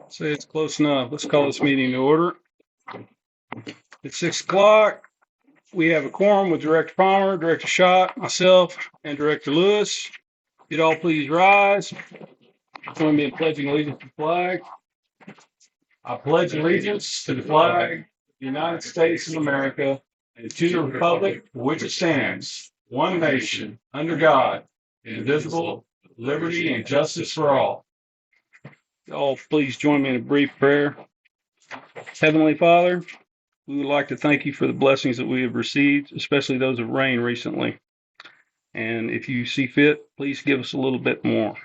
Say it's close enough. Let's call this meeting to order. It's 6 o'clock. We have a quorum with Director Palmer, Director Schott, myself, and Director Lewis. You'd all please rise. Join me in pledging allegiance to the flag. I pledge allegiance to the flag of the United States of America and to the republic for which it stands, one nation, under God, indivisible, with liberty and justice for all. All please join me in a brief prayer. Heavenly Father, we would like to thank you for the blessings that we have received, especially those of rain recently. And if you see fit, please give us a little bit more.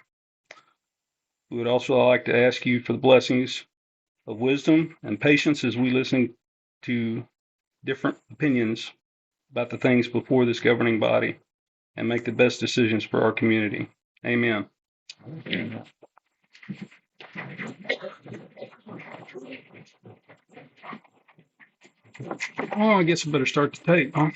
We would also like to ask you for the blessings of wisdom and patience as we listen to different opinions about the things before this governing body and make the best decisions for our community. Amen. Amen. Oh, I guess I better start the tape, huh?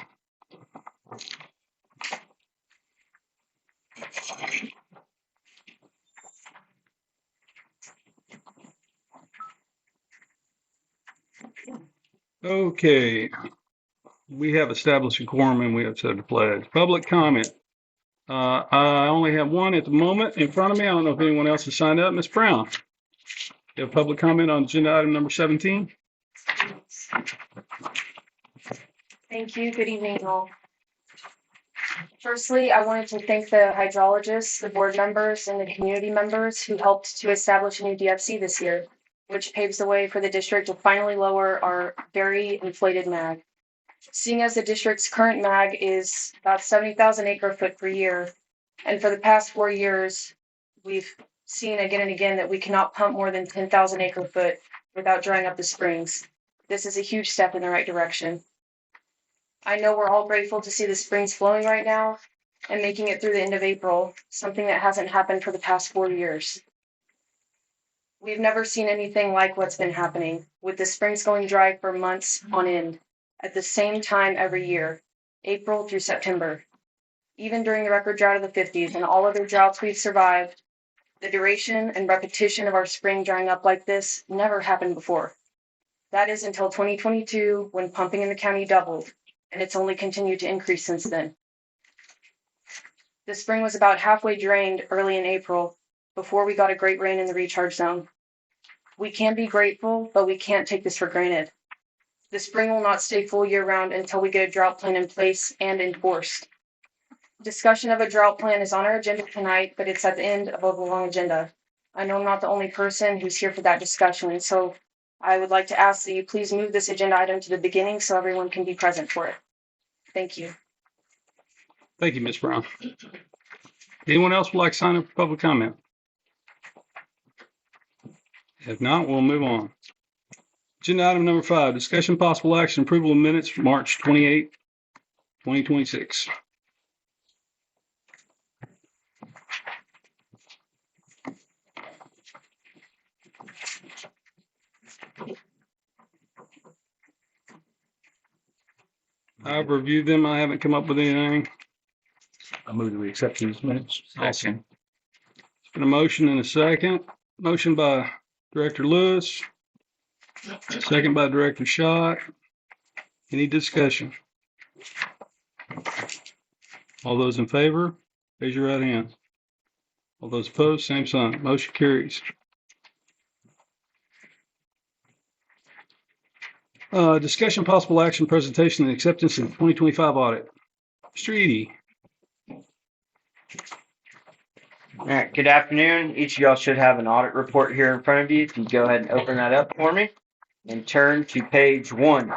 Okay. We have established a quorum and we have said the pledge. Public comment. I only have one at the moment in front of me. I don't know if anyone else has signed up. Ms. Brown, you have public comment on agenda item number 17? Thank you. Good evening, all. Firstly, I wanted to thank the hydrologists, the board members, and the community members who helped to establish a new DFC this year, which paves the way for the district to finally lower our very inflated MAG. Seeing as the district's current MAG is about 70,000 acre-foot per year, and for the past 4 years, we've seen again and again that we cannot pump more than 10,000 acre-foot without drying up the springs. This is a huge step in the right direction. I know we're all grateful to see the springs flowing right now and making it through the end of April, something that hasn't happened for the past 4 years. We've never seen anything like what's been happening, with the springs going dry for months on end, at the same time every year, April through September. Even during the record drought of the 50s and all other droughts we've survived, the duration and repetition of our spring drying up like this never happened before. That is until 2022, when pumping in the county doubled, and it's only continued to increase since then. The spring was about halfway drained early in April before we got a great rain in the recharge zone. We can be grateful, but we can't take this for granted. The spring will not stay full year round until we get a drought plan in place and enforced. Discussion of a drought plan is on our agenda tonight, but it's at the end of a long agenda. I know I'm not the only person who's here for that discussion, so I would like to ask that you please move this agenda item to the beginning so everyone can be present for it. Thank you. Thank you, Ms. Brown. Anyone else would like to sign up for public comment? If not, we'll move on. Agenda item number 5, discussion possible action, approval of minutes from March 28, 2026. I've reviewed them. I haven't come up with anything. I move that we accept these minutes. Second. It's been a motion and a second. Motion by Director Lewis. Second by Director Schott. Any discussion? All those in favor, raise your right hand. All those opposed, same sign. Motion carries. Discussion possible action presentation and acceptance of 2025 audit. Mr. Edie. All right, good afternoon. Each of y'all should have an audit report here in front of you. If you go ahead and open that up for me and turn to page 1.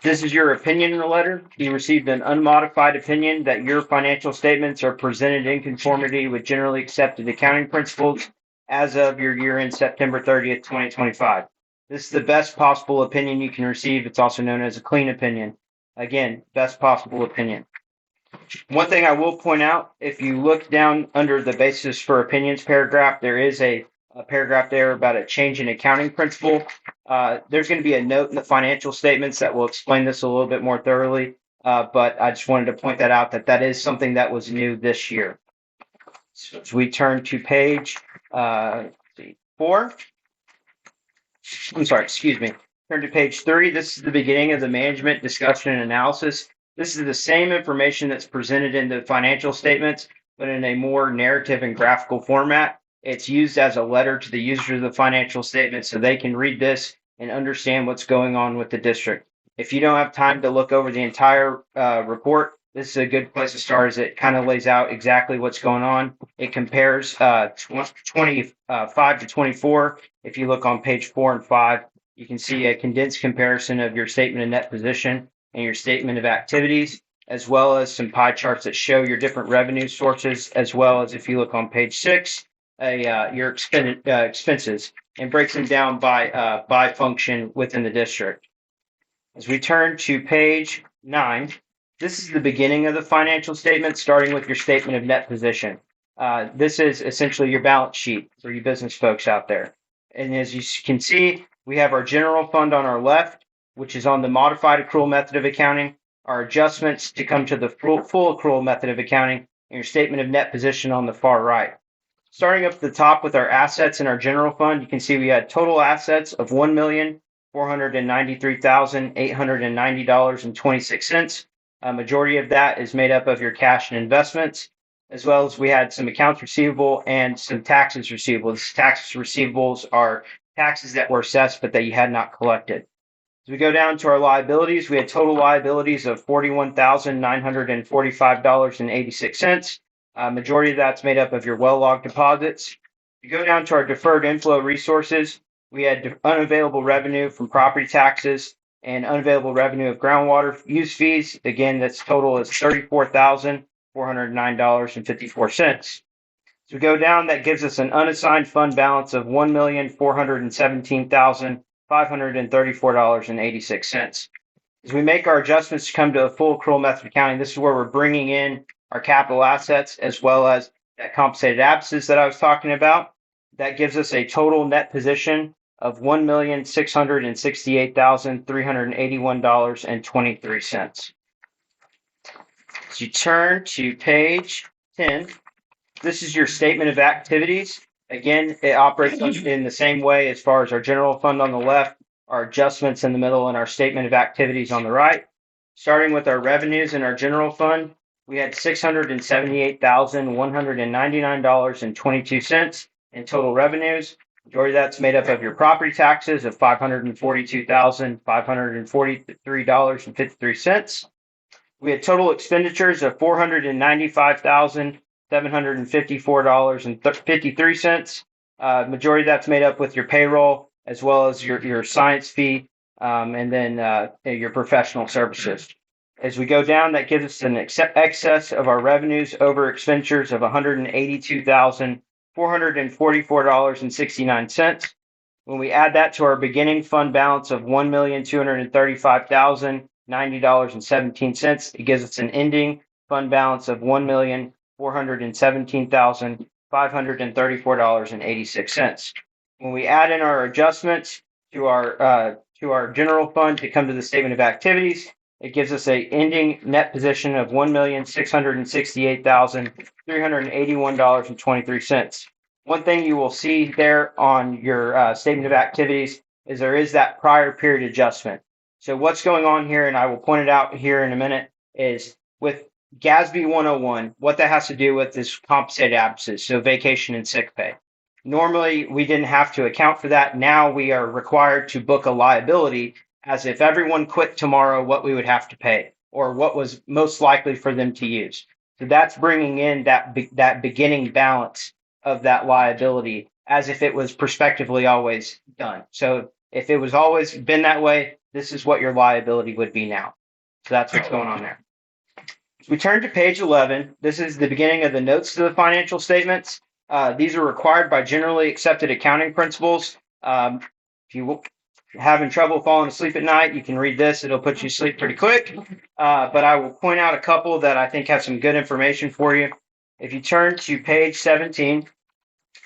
This is your opinion in the letter. You received an unmodified opinion that your financial statements are presented in conformity with generally accepted accounting principles as of your year-end September 30th, 2025. This is the best possible opinion you can receive. It's also known as a clean opinion. Again, best possible opinion. One thing I will point out, if you look down under the basis for opinions paragraph, there is a paragraph there about a change in accounting principle. There's going to be a note in the financial statements that will explain this a little bit more thoroughly, but I just wanted to point that out, that is something that was new this year. So we turn to page 4. I'm sorry, excuse me. Turn to page 3. This is the beginning of the management discussion and analysis. This is the same information that's presented in the financial statements, but in a more narrative and graphical format. It's used as a letter to the users of the financial statement so they can read this and understand what's going on with the district. If you don't have time to look over the entire report, this is a good place to start as it kind of lays out exactly what's going on. It compares 25 to 24. If you look on page 4 and 5, you can see a condensed comparison of your statement of net position and your statement of activities, as well as some pie charts that show your different revenue sources, as well as if you look on page 6, your expenses, and breaks them down by function within the district. As we turn to page 9, this is the beginning of the financial statement, starting with your statement of net position. This is essentially your balance sheet for you business folks out there. And as you can see, we have our general fund on our left, which is on the modified accrual method of accounting, our adjustments to come to the full accrual method of accounting, and your statement of net position on the far right. Starting up at the top with our assets in our general fund, you can see we had total assets of $1,493,890.26. A majority of that is made up of your cash and investments, as well as we had some accounts receivable and some taxes receivable. These taxes receivables are taxes that were assessed but that you had not collected. As we go down to our liabilities, we had total liabilities of $41,945.86. Majority of that's made up of your well log deposits. You go down to our deferred inflow resources, we had unavailable revenue from property taxes and unavailable revenue of groundwater use fees. Again, that's total is $34,409.54. So we go down, that gives us an unassigned fund balance of $1,417,534.86. As we make our adjustments to come to a full accrual method accounting, this is where we're bringing in our capital assets as well as that compensated absences that I was talking about. That gives us a total net position of $1,668,381.23. As you turn to page 10, this is your statement of activities. Again, it operates in the same way as far as our general fund on the left, our adjustments in the middle, and our statement of activities on the right. Starting with our revenues in our general fund, we had $678,199.22 in total revenues. Majority of that's made up of your property taxes of $542,543.53. We had total expenditures of $495,754.53. Majority of that's made up with your payroll as well as your science fee and then your professional services. As we go down, that gives us an excess of our revenues over expenditures of $182,444.69. When we add that to our beginning fund balance of $1,235,090.17, it gives us an ending fund balance of $1,417,534.86. When we add in our adjustments to our general fund to come to the statement of activities, it gives us a ending net position of $1,668,381.23. One thing you will see there on your statement of activities is there is that prior period adjustment. So what's going on here, and I will point it out here in a minute, is with GASB 101, what that has to do with is compensated absences, so vacation and sick pay. Normally, we didn't have to account for that. Now we are required to book a liability as if everyone quit tomorrow, what we would have to pay or what was most likely for them to use. So that's bringing in that beginning balance of that liability as if it was prospectively always done. So if it was always been that way, this is what your liability would be now. So that's what's going on there. As we turn to page 11, this is the beginning of the notes to the financial statements. These are required by generally accepted accounting principles. If you having trouble falling asleep at night, you can read this. It'll put you to sleep pretty quick. But I will point out a couple that I think have some good information for you. If you turn to page 17,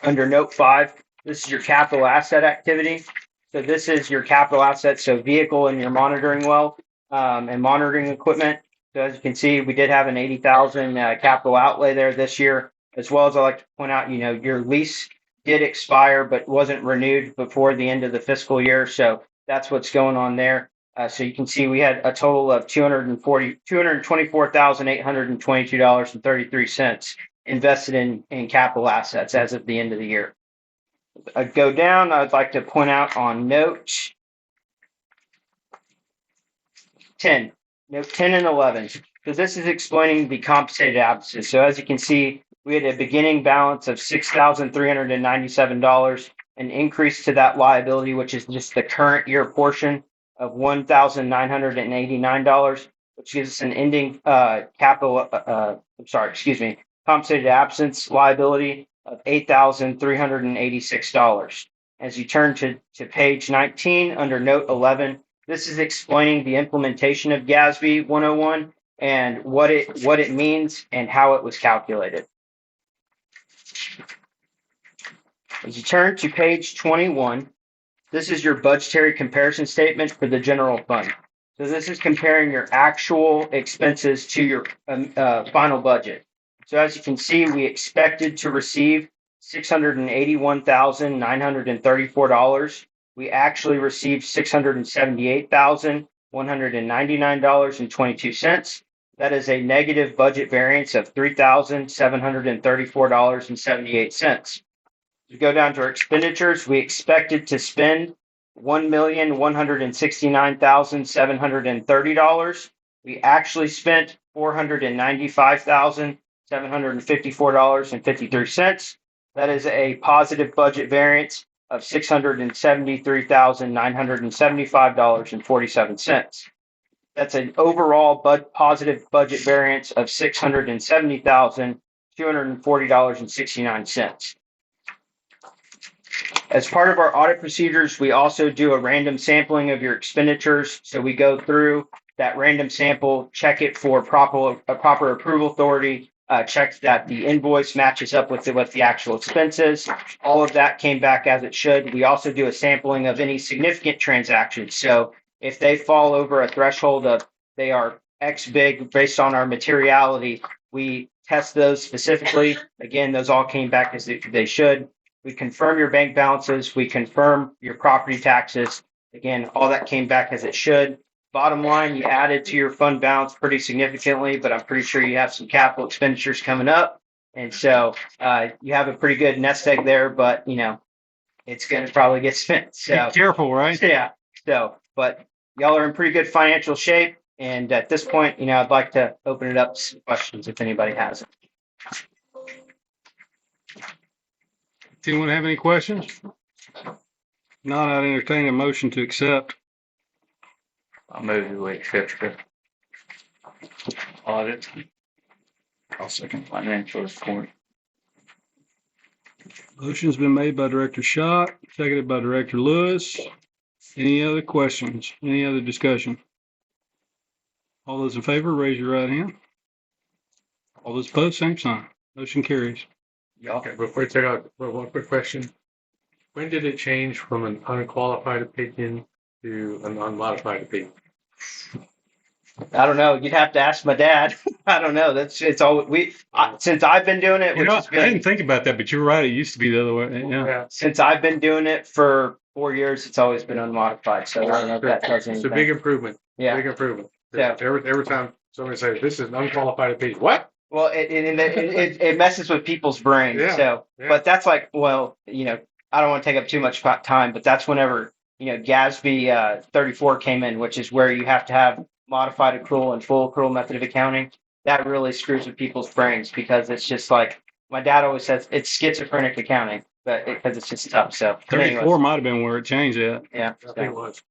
under note 5, this is your capital asset activity. So this is your capital assets, so vehicle and your monitoring well and monitoring equipment. So as you can see, we did have an $80,000 capital outlay there this year, as well as I like to point out, your lease did expire but wasn't renewed before the end of the fiscal year. So that's what's going on there. So you can see we had a total of $224,822.33 invested in capital assets as of the end of the year. I go down, I'd like to point out on note 10, note 10 and 11, because this is explaining the compensated absences. So as you can see, we had a beginning balance of $6,397, an increase to that liability, which is just the current year portion of $1,989, which gives us an ending compensated absence liability of $8,386. As you turn to page 19 under note 11, this is explaining the implementation of GASB 101 and what it means and how it was calculated. As you turn to page 21, this is your budgetary comparison statement for the general fund. So this is comparing your actual expenses to your final budget. So as you can see, we expected to receive $681,934. We actually received $678,199.22. That is a negative budget variance of $3,734.78. We go down to our expenditures. We expected to spend $1,169,730. We actually spent $495,754.53. That is a positive budget variance of $673,975.47. That's an overall positive budget variance of $670,240.69. As part of our audit procedures, we also do a random sampling of your expenditures. So we go through that random sample, check it for proper approval authority, check that the invoice matches up with what the actual expenses. All of that came back as it should. We also do a sampling of any significant transactions. So if they fall over a threshold of they are X big based on our materiality, we test those specifically. Again, those all came back as they should. We confirm your bank balances. We confirm your property taxes. Again, all that came back as it should. Bottom line, you added to your fund balance pretty significantly, but I'm pretty sure you have some capital expenditures coming up. And so you have a pretty good nest egg there, but it's going to probably get spent. So Be careful, right? Yeah. So, but y'all are in pretty good financial shape. And at this point, I'd like to open it up to some questions if anybody has it. Does anyone have any questions? Not, I'd entertain a motion to accept. I'll move to accept the audit. I'll second. Financial report. Motion's been made by Director Schott, seconded by Director Lewis. Any other questions? Any other discussion? All those in favor, raise your right hand. All those opposed, same sign. Motion carries. Okay, before we take out one quick question. When did it change from an unqualified opinion to an unmodified opinion? I don't know. You'd have to ask my dad. I don't know. It's all since I've been doing it, which has I been didn't think about that, but you're right. It used to be the other way. Yeah. since I've been doing it for 4 years, it's always been unmodified. So I don't know if that tells you It's a anything. big improvement. Yeah. Big improvement. Yeah. Every time somebody says this is an unqualified opinion, what? Well, it messes with people's brains. Yeah, So, yeah. but that's like, well, I don't want to take up too much time, but that's whenever, GASB 34 came in, which is where you have to have modified accrual and full accrual method of accounting. That really screws with people's brains because it's just like, my dad always says it's schizophrenic accounting, but because it's just tough. So, but 34 anyways, might have been where it changed that. yeah. I think it was.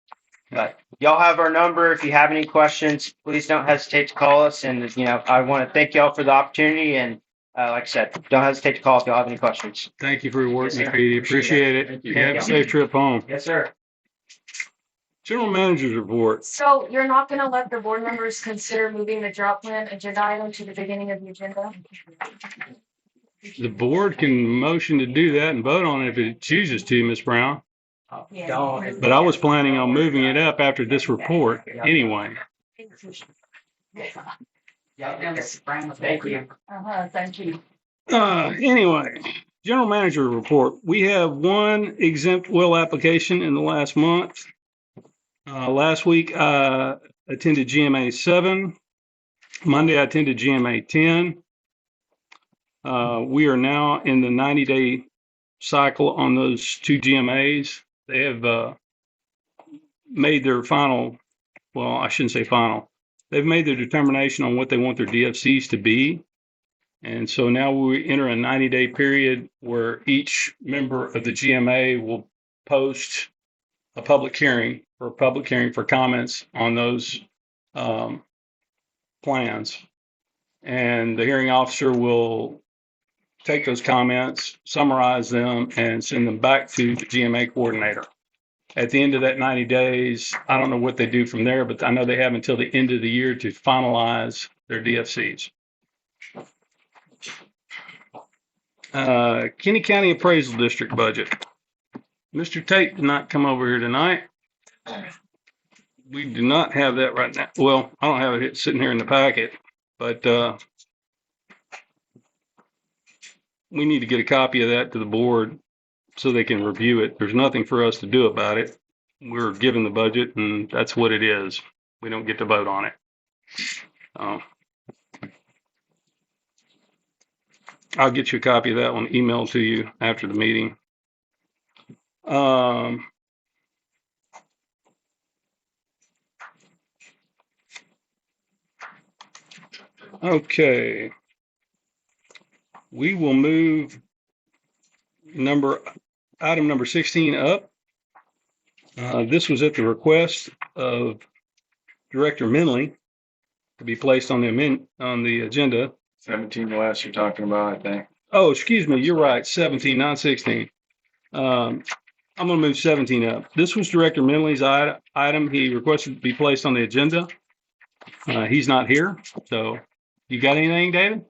But y'all have our number. If you have any questions, please don't hesitate to call us. And, I want to thank y'all for the opportunity. And like I said, don't hesitate to call if y'all have any questions. Thank you for your work, Yes, sir. Petey. Appreciate it. Thank you. Have a safe trip home. Yes, sir. General Manager's report. So you're not gonna let the board members consider moving the drought plan agenda item to the beginning of the agenda? The board can motion to do that and vote on it if it chooses to, Ms. Brown. Yeah. But I was planning on moving it up after this report anyway. Thank you. Thank you. Anyway, General manager report. We have one exempt well application in the last month. Last week, I attended GMA 7. Monday, I attended GMA 10. We are now in the 90-day cycle on those two GMAs. They have made their final, well, I shouldn't say final. They've made their determination on what they want their DFCs to be. And so now we enter a 90-day period where each member of the GMA will post a public hearing for comments on those plans. And the hearing officer will take those comments, summarize them, and send them back to the GMA coordinator. At the end of that 90 days, I don't know what they do from there, but I know they have until the end of the year to finalize their DFCs. Kinney County Appraisal District budget. Mr. Tate did not come over here tonight. We do not have that right now. Well, I don't have it sitting here in the packet, but we need to get a copy of that to the board so they can review it. There's nothing for us to do about it. We're given the budget, and that's what it is. We don't get to vote on it. I'll get you a copy of that one emailed to you after the meeting. Okay. We will move item number 16 up. This was at the request of Director Minley to be placed on the agenda. 17 West you're talking about, I think. Oh, excuse me. You're right. 17, not 16. I'm going to move 17 up. This was Director Minley's item. He requested to be placed on the agenda. He's not here. So you got anything, David?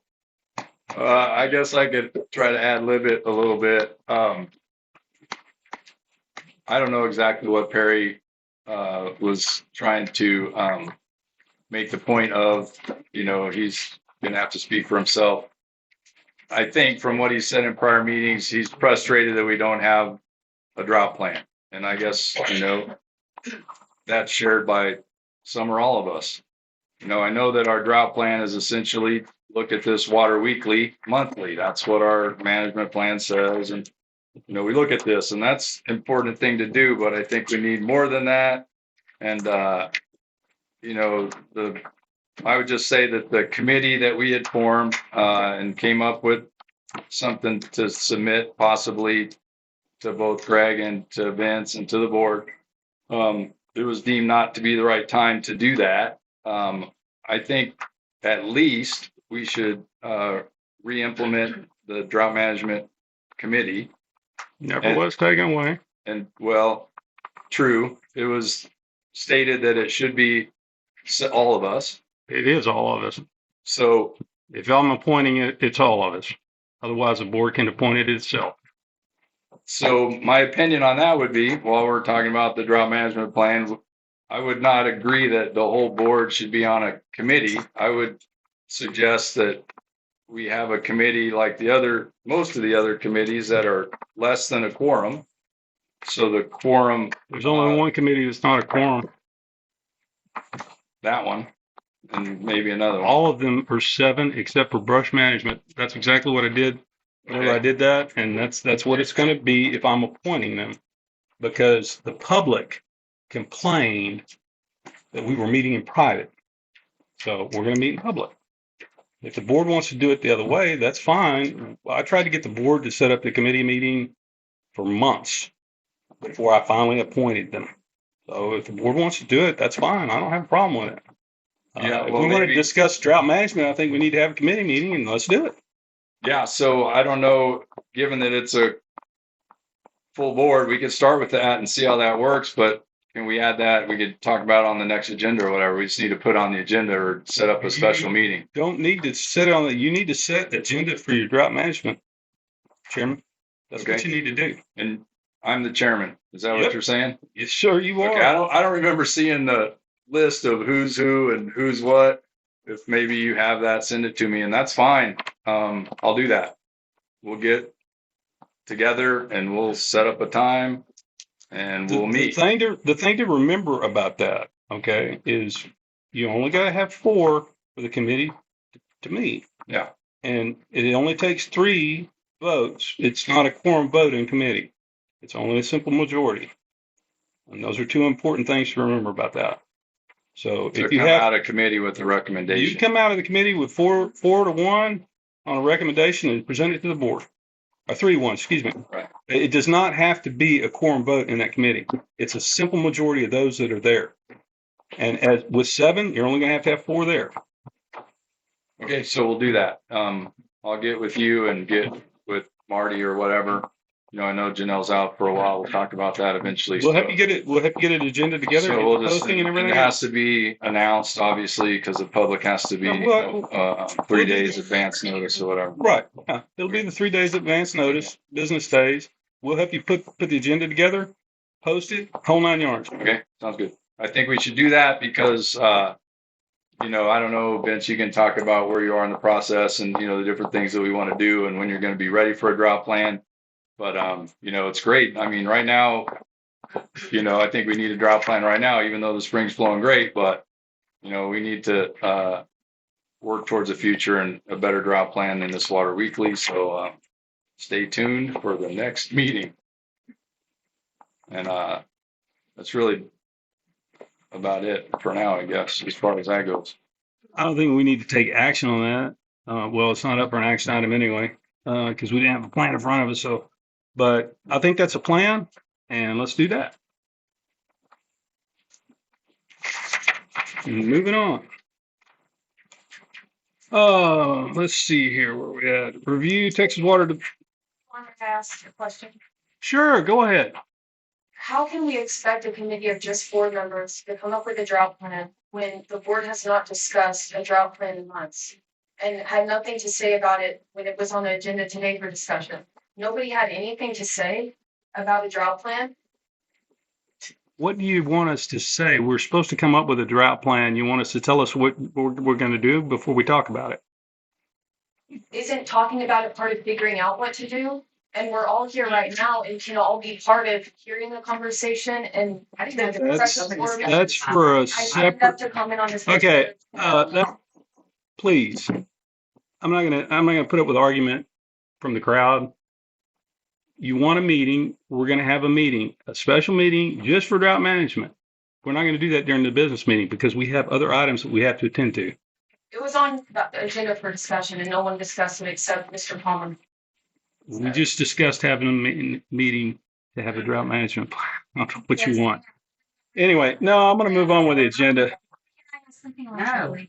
I guess I could try to ad-lib it a little bit. I don't know exactly what Perry was trying to make the point of. You know, he's going to have to speak for himself. I think from what he said in prior meetings, he's frustrated that we don't have a drought plan. And I guess, you know, that's shared by some or all of us. You know, I know that our drought plan is essentially look at this water weekly, monthly. That's what our management plan says. And, you know, we look at this, and that's an important thing to do, but I think we need more than that. And, you know, I would just say that the committee that we had formed and came up with something to submit possibly to both Greg and to Vince and to the board, it was deemed not to be the right time to do that. I think at least we should re-implement the drought management committee. Never was taken away. And well, true. It was stated that it should be all of us. It is all of us. So if I'm appointing it, it's all of us. Otherwise, the board can appoint it itself. So my opinion on that would be, while we're talking about the drought management plan, I would not agree that the whole board should be on a committee. I would suggest that we have a committee like most of the other committees that are less than a quorum. So the quorum. There's only one committee that's not a quorum. That one. And maybe another one. All of them are 7 except for brush management. That's exactly what I did. Whenever I did that, and that's what it's going to be if I'm appointing them, because the public complained that we were meeting in private. So we're going to meet in public. If the board wants to do it the other way, that's fine. I tried to get the board to set up the committee meeting for months before I finally appointed them. So if the board wants to do it, that's fine. I don't have a problem with it. Yeah, if we want to discuss drought management, I think we need to have a committee meeting, and let's do it. Yeah, so I don't know, given that it's a full board, we could start with that and see how that works, but can we add that? We could talk about it on the next agenda or whatever. We just need to put on the agenda or set up a special meeting. Don't need to set it on you need to set agenda for your drought management, Chairman. That's Okay. what you need to do. And I'm the chairman. Is that Yep. what you're saying? Yes, sure you are. Okay, I don't remember seeing the list of who's who and who's what. If maybe you have that, send it to me, and that's fine. I'll do that. We'll get together and we'll set up a time and we'll The meet. thing to remember about that, okay, is you only got to have 4 for the committee to meet. Yeah. And it only takes 3 votes. It's not a quorum vote in committee. It's only a simple majority. And those are 2 important things to remember about that. So To if you come have, out of committee with a you recommendation. come out of the committee with 4 to 1 on a recommendation and present it to the board. Or 3 to 1, excuse me. Right. It does not have to be a quorum vote in that committee. It's a simple majority of those that are there. And as with 7, you're only going to have 4 there. Okay, so we'll do that. I'll get with you and get with Marty or whatever. You know, I know Janelle's out for a while. We'll talk about that eventually. We'll have to get it. We'll have to get an agenda together, So get we'll the just, posting and and everything. it has to be announced, obviously, because the public has to be Yeah, 3 days advance notice or whatever. Right. Yeah. It'll be the 3 days advance notice, business days. We'll help you put the agenda together, post it, whole 9 yards. Okay, sounds good. I think we should do that because, you know, I don't know, Vince, you can talk about where you are in the process and, you know, the different things that we want to do and when you're going to be ready for a drought plan. But, you know, it's great. I mean, right now, you know, I think we need a drought plan right now, even though the spring's flowing great, but, you know, we need to, work towards the future and a better drought plan than this Water Weekly. So, stay tuned for the next meeting. And, that's really about it for now, I guess, as far as that goes. I don't think we need to take action on that. Well, it's not up for an action item anyway, because we didn't have a plan in front of us. So, but I think that's a plan, and let's do that. And moving on. Let's see here where we at. Review Texas Water. I wanted to ask a question. Sure, go ahead. How can we expect a committee of just 4 members to come up with a drought plan when the board has not discussed a drought plan in months and had nothing to say about it when it was on the agenda today for discussion? Nobody had anything to say about a drought plan. What do you want us to say? We're supposed to come up with a drought plan. You want us to tell us what we're going to do before we talk about it? Isn't talking about it part of figuring out what to do? And we're all here right now and can all be part of hearing the conversation and That's for a I signed up separate. to comment on this. Okay, please. I'm not gonna put up with argument from the crowd. You want a meeting? We're gonna have a meeting, a special meeting just for drought management. We're not gonna do that during the business meeting because we have other items that we have to attend to. It was on the agenda for discussion and no one discussed it except Mr. Palmer. We just discussed having a meeting to have a drought management plan. I don't know what you want. Anyway, no, I'm going to move on with the agenda.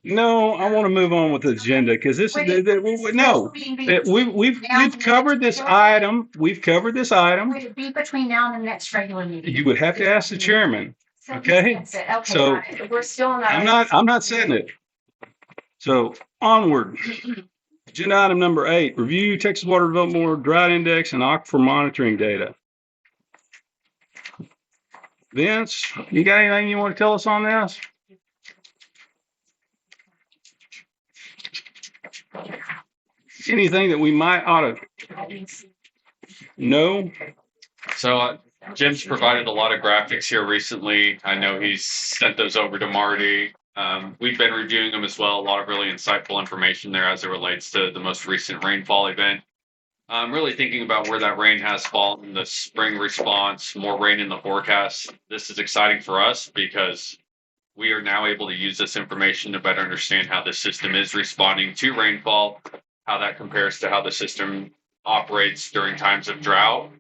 No, I want to move on with the agenda because this is no. We've covered this item. We've covered this item. Would it be between now and the next regular meeting? You would have to ask the chairman. Okay. So We're still on that. I'm not setting it. So onward. Agenda item number 8, review Texas Water Development Board Drought Index and aquifer monitoring data. Vince, you got anything you want to tell us on this? Anything that we might ought to know? So Jim's provided a lot of graphics here recently. I know he's sent those over to Marty. We've been reviewing them as well. A lot of really insightful information there as it relates to the most recent rainfall event. I'm really thinking about where that rain has fallen, the spring response, more rain in the forecast. This is exciting for us because we are now able to use this information to better understand how the system is responding to rainfall, how that compares to how the system operates during times of drought.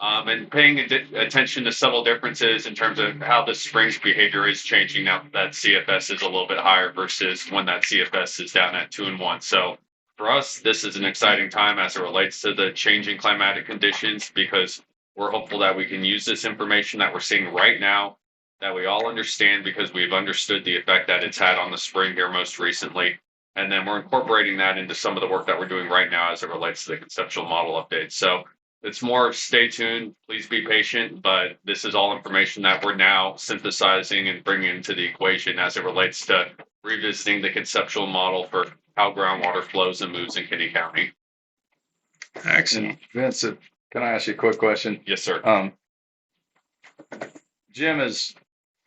And paying attention to subtle differences in terms of how the spring's behavior is changing now that CFS is a little bit higher versus when that CFS is down at 2 and 1. So for us, this is an exciting time as it relates to the changing climatic conditions because we're hopeful that we can use this information that we're seeing right now, that we all understand because we've understood the effect that it's had on the spring here most recently. And then we're incorporating that into some of the work that we're doing right now as it relates to the conceptual model updates. So it's more stay tuned, please be patient, but this is all information that we're now synthesizing and bringing into the equation as it relates to revisiting the conceptual model for how groundwater flows and moves in Kinney County. Excellent. Vince, can I ask you a quick question? Yes, sir. Jim has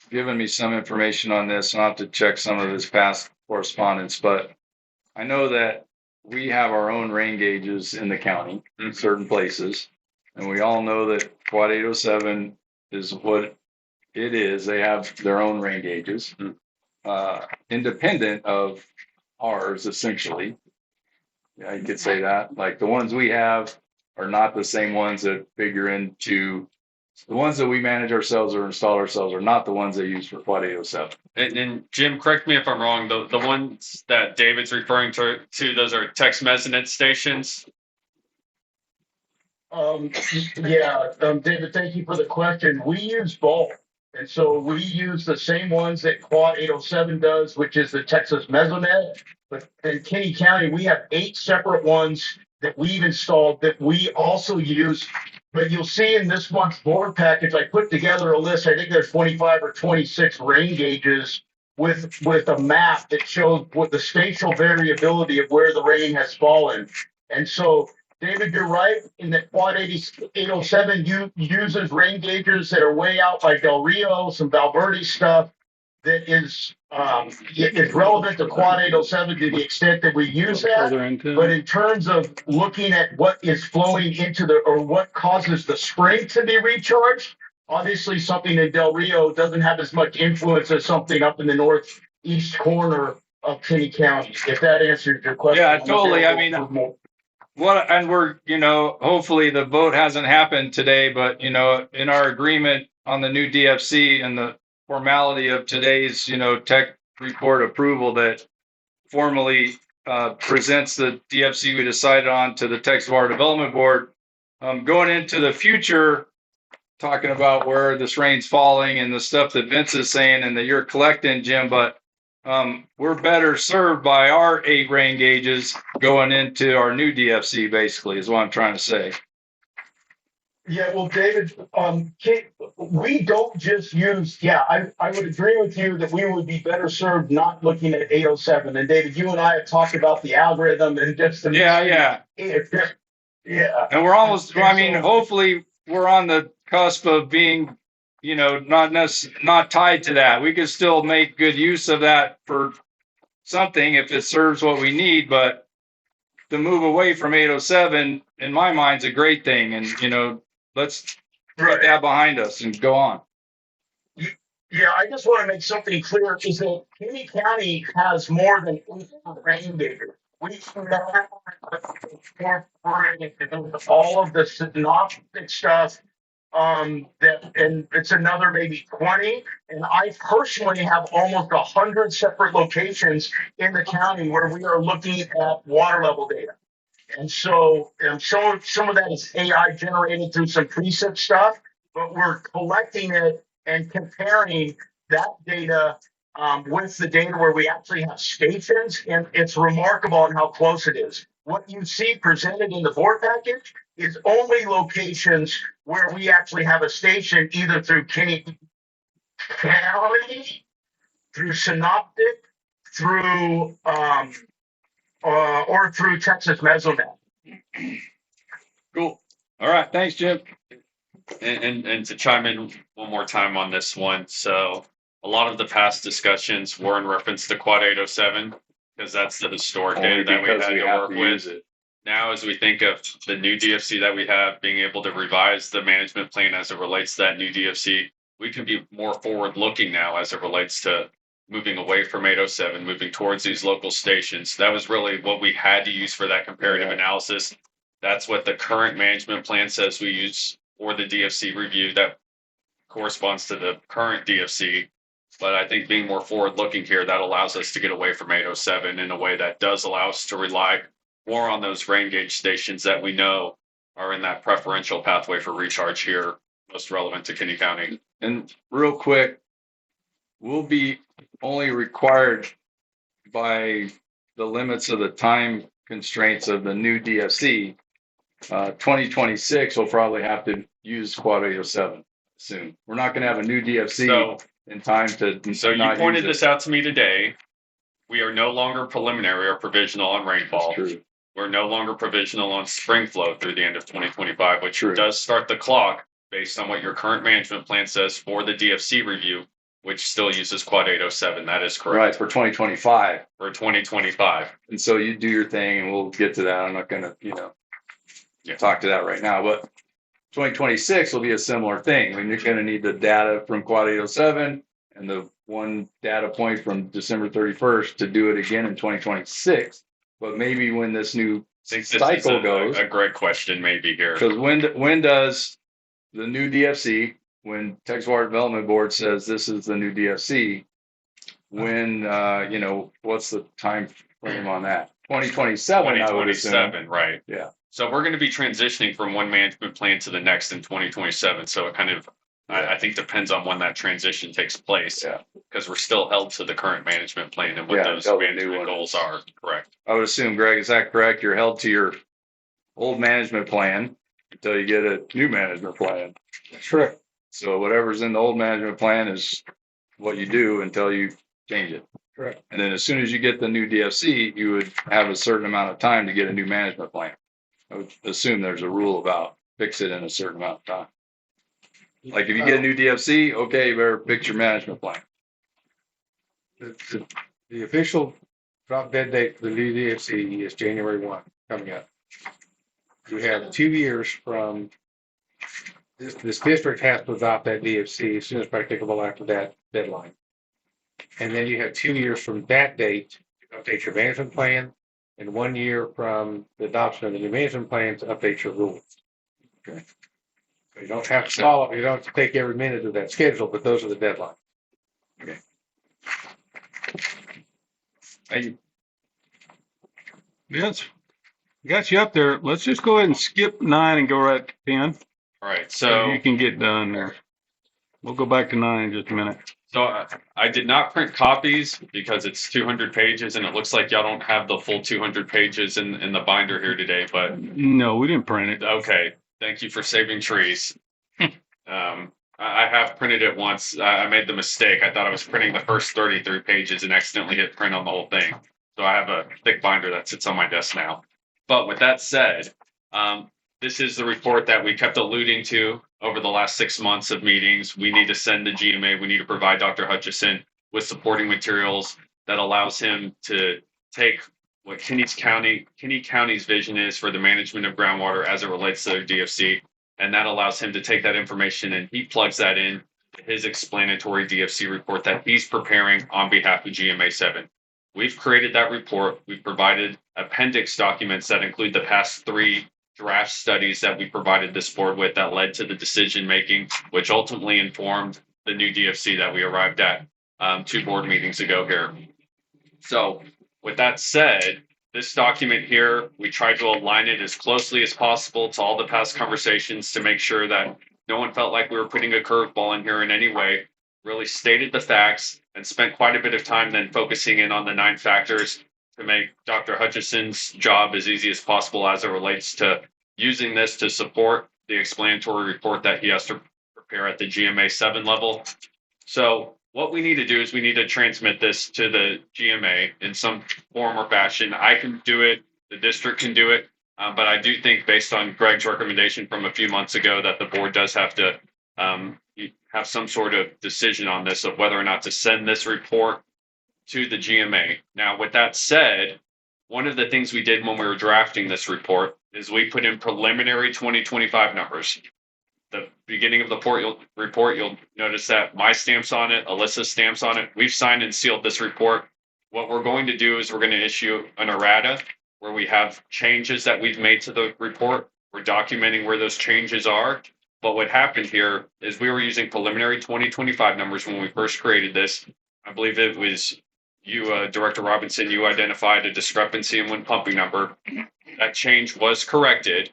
given me some information on this, and I'll have to check some of his past correspondence, but I know that we have our own rain gauges in the county in certain places. And we all know that Quad 807 is what it is. They have their own rain gauges, independent of ours, essentially. Yeah, you could say that. Like the ones we have are not the same ones that figure into the ones that we manage ourselves or install ourselves are not the ones they use for Quad 807. And Jim, correct me if I'm wrong. The ones that David's referring to those are text measurement stations. David, thank you for the question. We use both. And so we use the same ones that Quad 807 does, which is the Texas Mesonet. But in Kinney County, we have 8 separate ones that we've installed that we also use. But you'll see in this month's board package, I put together a list. I think there's 25 or 26 rain gauges with a map that shows what the spatial variability of where the rain has fallen. And so, David, you're right in that Quad 807 uses rain gauges that are way out by Del Rio, some Valverde stuff that is relevant to Quad 807 to the extent that we use that. But in terms of looking at what is flowing into or what causes the spring to be recharged, obviously something in Del Rio doesn't have as much influence as something up in the northeast corner of Kinney County, if that answers your question. Yeah, totally. I mean, and we're, hopefully the vote hasn't happened today, but, in our agreement on the new DFC and the formality of today's, tech report approval that formally presents the DFC we decided on to the Texas Water Development Board, going into the future, talking about where this rain's falling and the stuff that Vince is saying and that you're collecting, Jim, but we're better served by our 8 rain gauges going into our new DFC, basically, is what I'm trying to say. Yeah, well, David, we don't just use, I would agree with you that we would be better served not looking at 807. And David, you and I have talked about the algorithm and just the Yeah. And we're almost, hopefully we're on the cusp of being, not tied to that. We could still make good use of that for something if it serves what we need, but the move away from 807, in my mind, is a great thing. And, let's put that behind us and go on. Yeah, I just want to make something clear is that Kinney County has more than 8 rain gauges. We all of the synoptic stuff, and it's another maybe 20. And I personally have almost 100 separate locations in the county where we are looking at water level data. And so some of that is AI generated through some preset stuff, but we're collecting it and comparing that data with the data where we actually have stations, and it's remarkable on how close it is. What you see presented in the board package is only locations where we actually have a station, either through Kinney County, through Synoptic, through or through Texas Mesonet. Cool. All right. Thanks, Jim. And to chime in one more time on this one. So a lot of the past discussions were in reference to Quad 807 because that's the historic data that we had to work with. Now, as we think of the new DFC that we have, being able to revise the management plan as it relates to that new DFC, we can be more forward looking now as it relates to moving away from 807, moving towards these local stations. That was really what we had to use for that comparative analysis. That's what the current management plan says we use for the DFC review that corresponds to the current DFC. But I think being more forward looking here, that allows us to get away from 807 in a way that does allow us to rely more on those rain gauge stations that we know are in that preferential pathway for recharge here, most relevant to Kinney County. And real quick, we'll be only required by the limits of the time constraints of the new DFC. 2026, we'll probably have to use Quad 807 soon. We're not going to have a new DFC in time to. So you pointed this out to me today. We are no longer preliminary or provisional on rainfall. we're no longer provisional on spring flow through the end of 2025, which True. does start the clock based on what your current management plan says for the DFC review, which still uses quad 807. That is Right, correct for 2025. for 2025. And so you do your thing and we'll get to that. I'm not gonna, talk to that right now, but 2026 will be a similar thing. I mean, you're gonna need the data from quad 807 and the one data point from December 31st to do it again in 2026. But maybe when this new I think this cycle is goes, a great question maybe here. because when does the new DFC, when Texas Water Development Board says this is the new DFC, when, what's the time frame on that? 2027, I would assume. 2027, right. Yeah. So we're going to be transitioning from one management plan to the next in 2027. So it kind of, I think, depends on when that transition takes place. Yeah. Because we're still held to the current management plan and what Yeah, those until the new management one goals is. are. Correct. I would assume, Greg, is that correct? You're held to your old management plan until you get a new management plan. Sure. So whatever's in the old management plan is what you do until you change it. Correct. And then as soon as you get the new DFC, you would have a certain amount of time to get a new management plan. I would assume there's a rule about fix it in a certain amount of time. Like if you get a new DFC, okay, you better fix your management plan. The official drop dead date for the new DFC is January 1 coming up. You have 2 years from this district has to adopt that DFC as soon as practicable after that deadline. And then you have 2 years from that date to update your management plan, and 1 year from the adoption of the new management plan to update your rules. Okay. So you don't have to follow, you don't have to take every minute of that schedule, but those are the deadlines. Thank you. Yes. Got you up there. Let's just go ahead and skip 9 and go right to 10. All right. So So you can get done there. We'll go back to 9 in just a minute. So I did not print copies because it's 200 pages and it looks like y'all don't have the full 200 pages in the binder here today, but No, we didn't print it. okay. Thank you for saving trees. I have printed it once. I made the mistake. I thought I was printing the first 33 pages and accidentally hit print on the whole thing. So I have a thick binder that sits on my desk now. But with that said, this is the report that we kept alluding to over the last 6 months of meetings. We need to send the GMA. We need to provide Dr. Hutchison with supporting materials that allows him to take what Kinney County's vision is for the management of groundwater as it relates to their DFC. And that allows him to take that information and he plugs that in to his explanatory DFC report that he's preparing on behalf of GMA 7. We've created that report. We've provided appendix documents that include the past 3 draft studies that we provided this board with that led to the decision making, which ultimately informed the new DFC that we arrived at 2 board meetings ago here. So with that said, this document here, we tried to align it as closely as possible to all the past conversations to make sure that no one felt like we were putting a curveball in here in any way, really stated the facts and spent quite a bit of time then focusing in on the 9 factors to make Dr. Hutchison's job as easy as possible as it relates to using this to support the explanatory report that he has to prepare at the GMA 7 level. So what we need to do is we need to transmit this to the GMA in some form or fashion. I can do it, the district can do it, but I do think based on Greg's recommendation from a few months ago that the board does have to have some sort of decision on this of whether or not to send this report to the GMA. Now, with that said, one of the things we did when we were drafting this report is we put in preliminary 2025 numbers. The beginning of the report, you'll notice that my stamp's on it, Alyssa's stamp's on it. We've signed and sealed this report. What we're going to do is we're going to issue an errata where we have changes that we've made to the report. We're documenting where those changes are. But what happened here is we were using preliminary 2025 numbers when we first created this. I believe it was you, Director Robinson, you identified a discrepancy in wind pumping number. That change was corrected.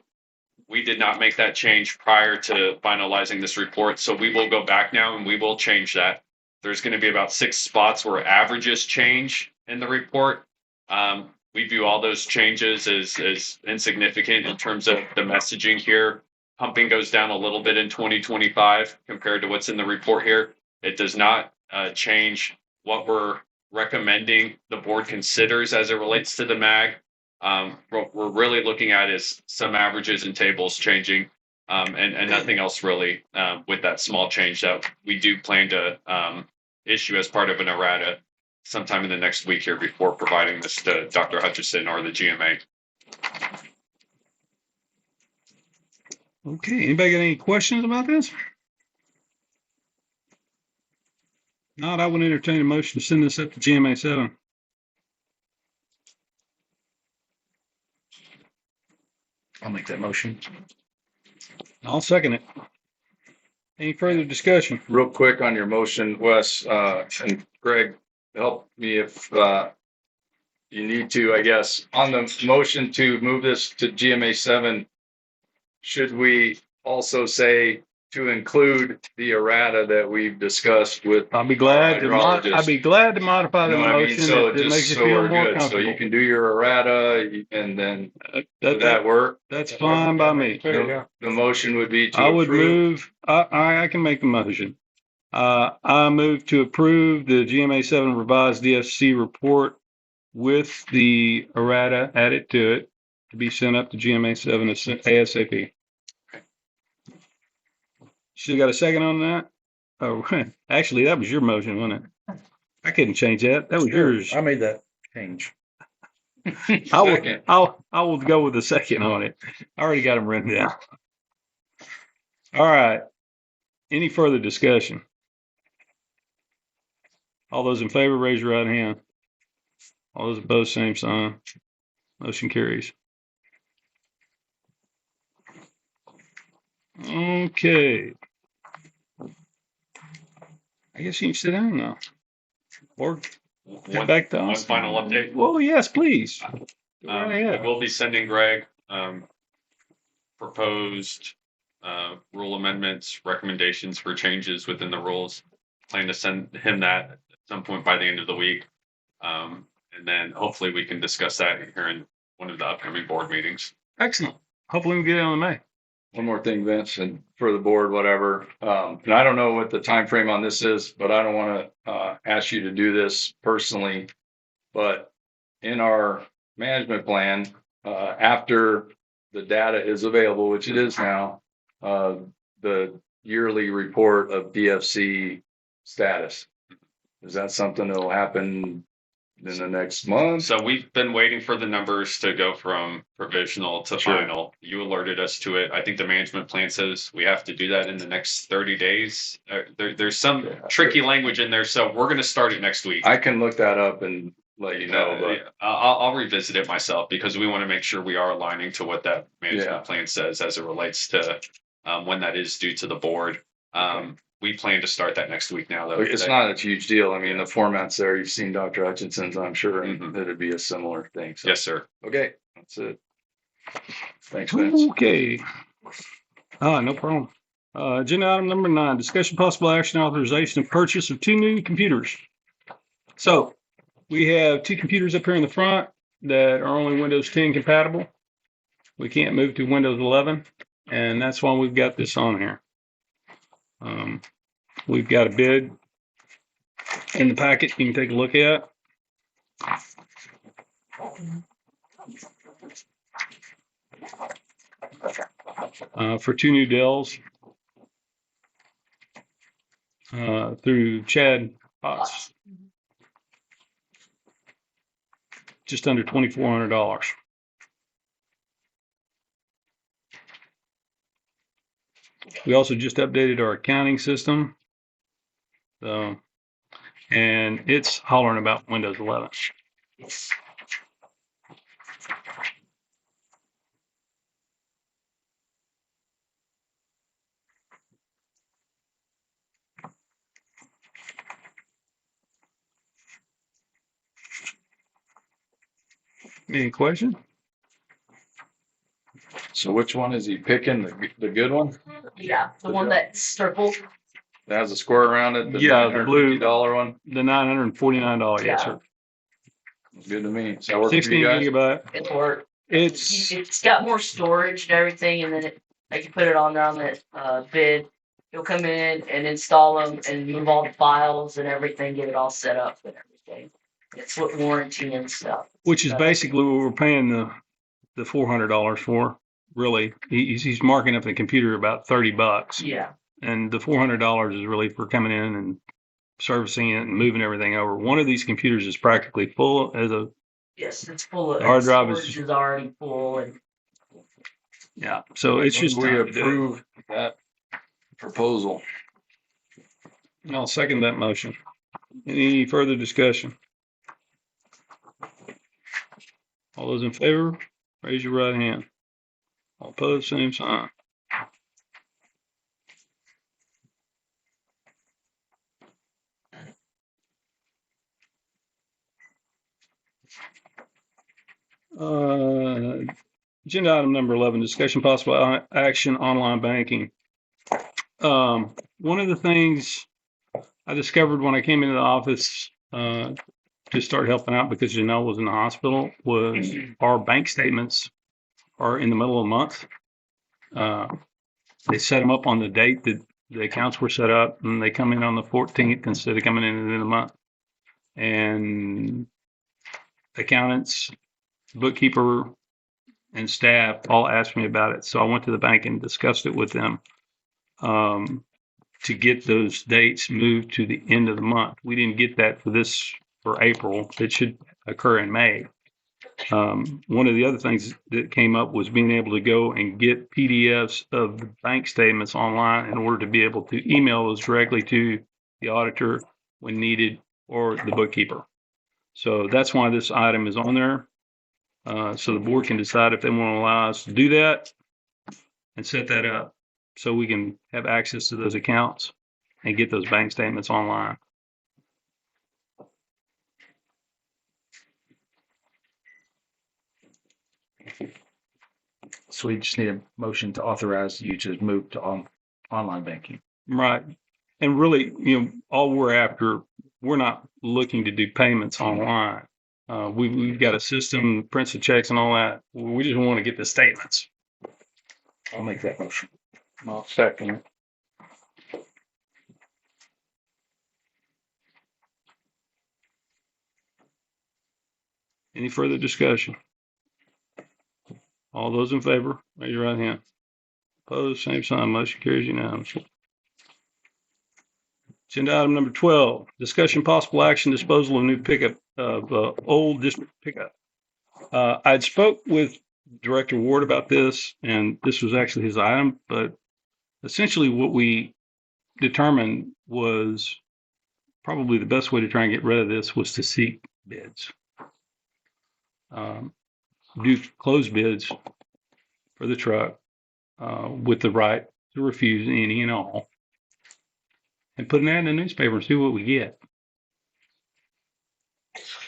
We did not make that change prior to finalizing this report. So we will go back now and we will change that. There's going to be about 6 spots where averages change in the report. We view all those changes as insignificant in terms of the messaging here. Pumping goes down a little bit in 2025 compared to what's in the report here. It does not change what we're recommending the board considers as it relates to the MAG. What we're really looking at is some averages and tables changing, and nothing else really with that small change that we do plan to issue as part of an errata sometime in the next week here before providing this to Dr. Hutchison or the GMA. Okay, anybody got any questions about this? Not, I would entertain a motion to send this up to GMA 7. I'll make that motion. I'll second it. Any further discussion? Real quick on your motion, Wes, and Greg, help me if you need to, I guess. On the motion to move this to GMA 7, should we also say to include the errata that we've discussed with? I'll be glad Hydrologist. I'd be glad to modify You the know what I mean? motion So if it just makes you so feel we're more good. So comfortable. you can do your errata and then would that work? That's fine by me. Yeah. The motion would be to I would approve. move, I can make the motion. I move to approve the GMA 7 revised DFC report with the errata added to it to be sent up to GMA 7 ASAP. Still got a second on that? Oh, actually, that was your motion, wasn't it? I couldn't change that. That was yours. I made that change. Second. I will go with the second on it. I already got them written down. All right. Any further discussion? All those in favor, raise your right hand. All those opposed, same sign. Motion carries. Okay. I guess you can sit down now. Or head back to One us. final update. Well, yes, please. Go right We ahead. will be sending Greg proposed rule amendments, recommendations for changes within the rules. Plan to send him that at some point by the end of the week. And then hopefully we can discuss that here in one of the upcoming board meetings. Excellent. Hopefully we can get it on the May. One more thing, Vince, and for the board, whatever. And I don't know what the time frame on this is, but I don't want to ask you to do this personally. But in our management plan, after the data is available, which it is now, the yearly report of DFC status. Is that something that will happen in the next month? So we've been waiting for the numbers to go from provisional to Sure. final. You alerted us to it. I think the management plan says we have to do that in the next 30 days. There's some tricky language in there, so we're going to start it next week. I can look that up and let you know, but I'll revisit it myself because we want to make sure we are aligning to what that management Yeah. plan says as it relates to when that is due to the board. We plan to start that next week now, though. it's not a huge deal. I mean, the format's there. You've seen Dr. Hutchinson's, I'm sure, and it'd be a similar thing. So, Yes, sir. okay, that's it. Thanks, Vince. Okay. No problem. Agenda item number 9, discussion possible action authorization of purchase of 2 new computers. So we have 2 computers up here in the front that are only Windows 10 compatible. We can't move to Windows 11, and that's why we've got this on here. We've got a bid in the packet you can take a look at. For 2 new Dells through Chad Potts. Just under $2,400. We also just updated our accounting system. So, and it's hollering about Windows 11. Any question? So which one is he picking? The good one? Yeah, the one that's circled. That has a square around it? Yeah, the blue. $950 one? The $949, yes, sir. Good to me. So that work for 16 you guys? gigabyte. It's work. It's It's got more storage and everything, and then I can put it on there on that bid. He'll come in and install them and move all the files and everything, get it all set up and everything. It's what warranty and stuff. Which is basically what we're paying the $400 for. Really, he's marking up the computer about $30, Yeah. and the $400 is really for coming in and servicing it and moving everything over. One of these computers is practically full as a Yes, it's full of. The hard drive storage is already full, and yeah. So it's just We time to do it. approve that proposal. I'll second that motion. Any further discussion? All those in favor, raise your right hand. All opposed, same sign. Agenda item number 11, discussion possible action online banking. One of the things I discovered when I came into the office to start helping out because Janelle was in the hospital was our bank statements are in the middle of the month. They set them up on the date that the accounts were set up, and they come in on the 14th instead of coming in at the end of the month. And accountants, bookkeeper, and staff all asked me about it. So I went to the bank and discussed it with them to get those dates moved to the end of the month. We didn't get that for April. It should occur in May. One of the other things that came up was being able to go and get PDFs of the bank statements online in order to be able to email those directly to the auditor when needed or the bookkeeper. So that's why this item is on there. So the board can decide if they want to allow us to do that and set that up so we can have access to those accounts and get those bank statements online. So we just need a motion to authorize you to move to online banking. Right. And really, all we're after, we're not looking to do payments online. We've got a system, prints the checks and all that. We just want to get the statements. I'll make that motion. I'll second it. Any further discussion? All those in favor, raise your right hand. Opposed, same sign. Motion carries unanimously. Agenda item number 12, discussion possible action disposal of new pickup of old district pickup. I'd spoke with Director Ward about this, and this was actually his item, but essentially what we determined was probably the best way to try and get rid of this was to seek bids. Do closed bids for the truck with the right to refuse any and all, and put an ad in the newspaper and see what we get.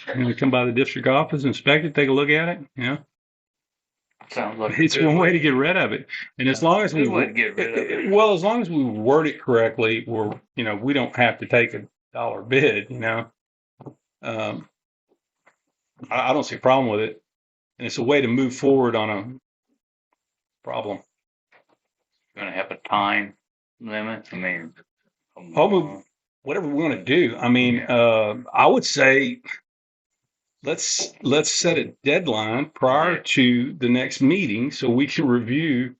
And we come by the district office, inspect it, take a look at it. Sounds like It's one way to get rid of it. And as long as we get rid of it. well, as long as we word it correctly, we don't have to take $1 bid. I don't see a problem with it, and it's a way to move forward on a problem. Going to have a time limit? I mean, Whatever we want to do. I mean, I would say let's set a deadline prior to the next meeting so we can review.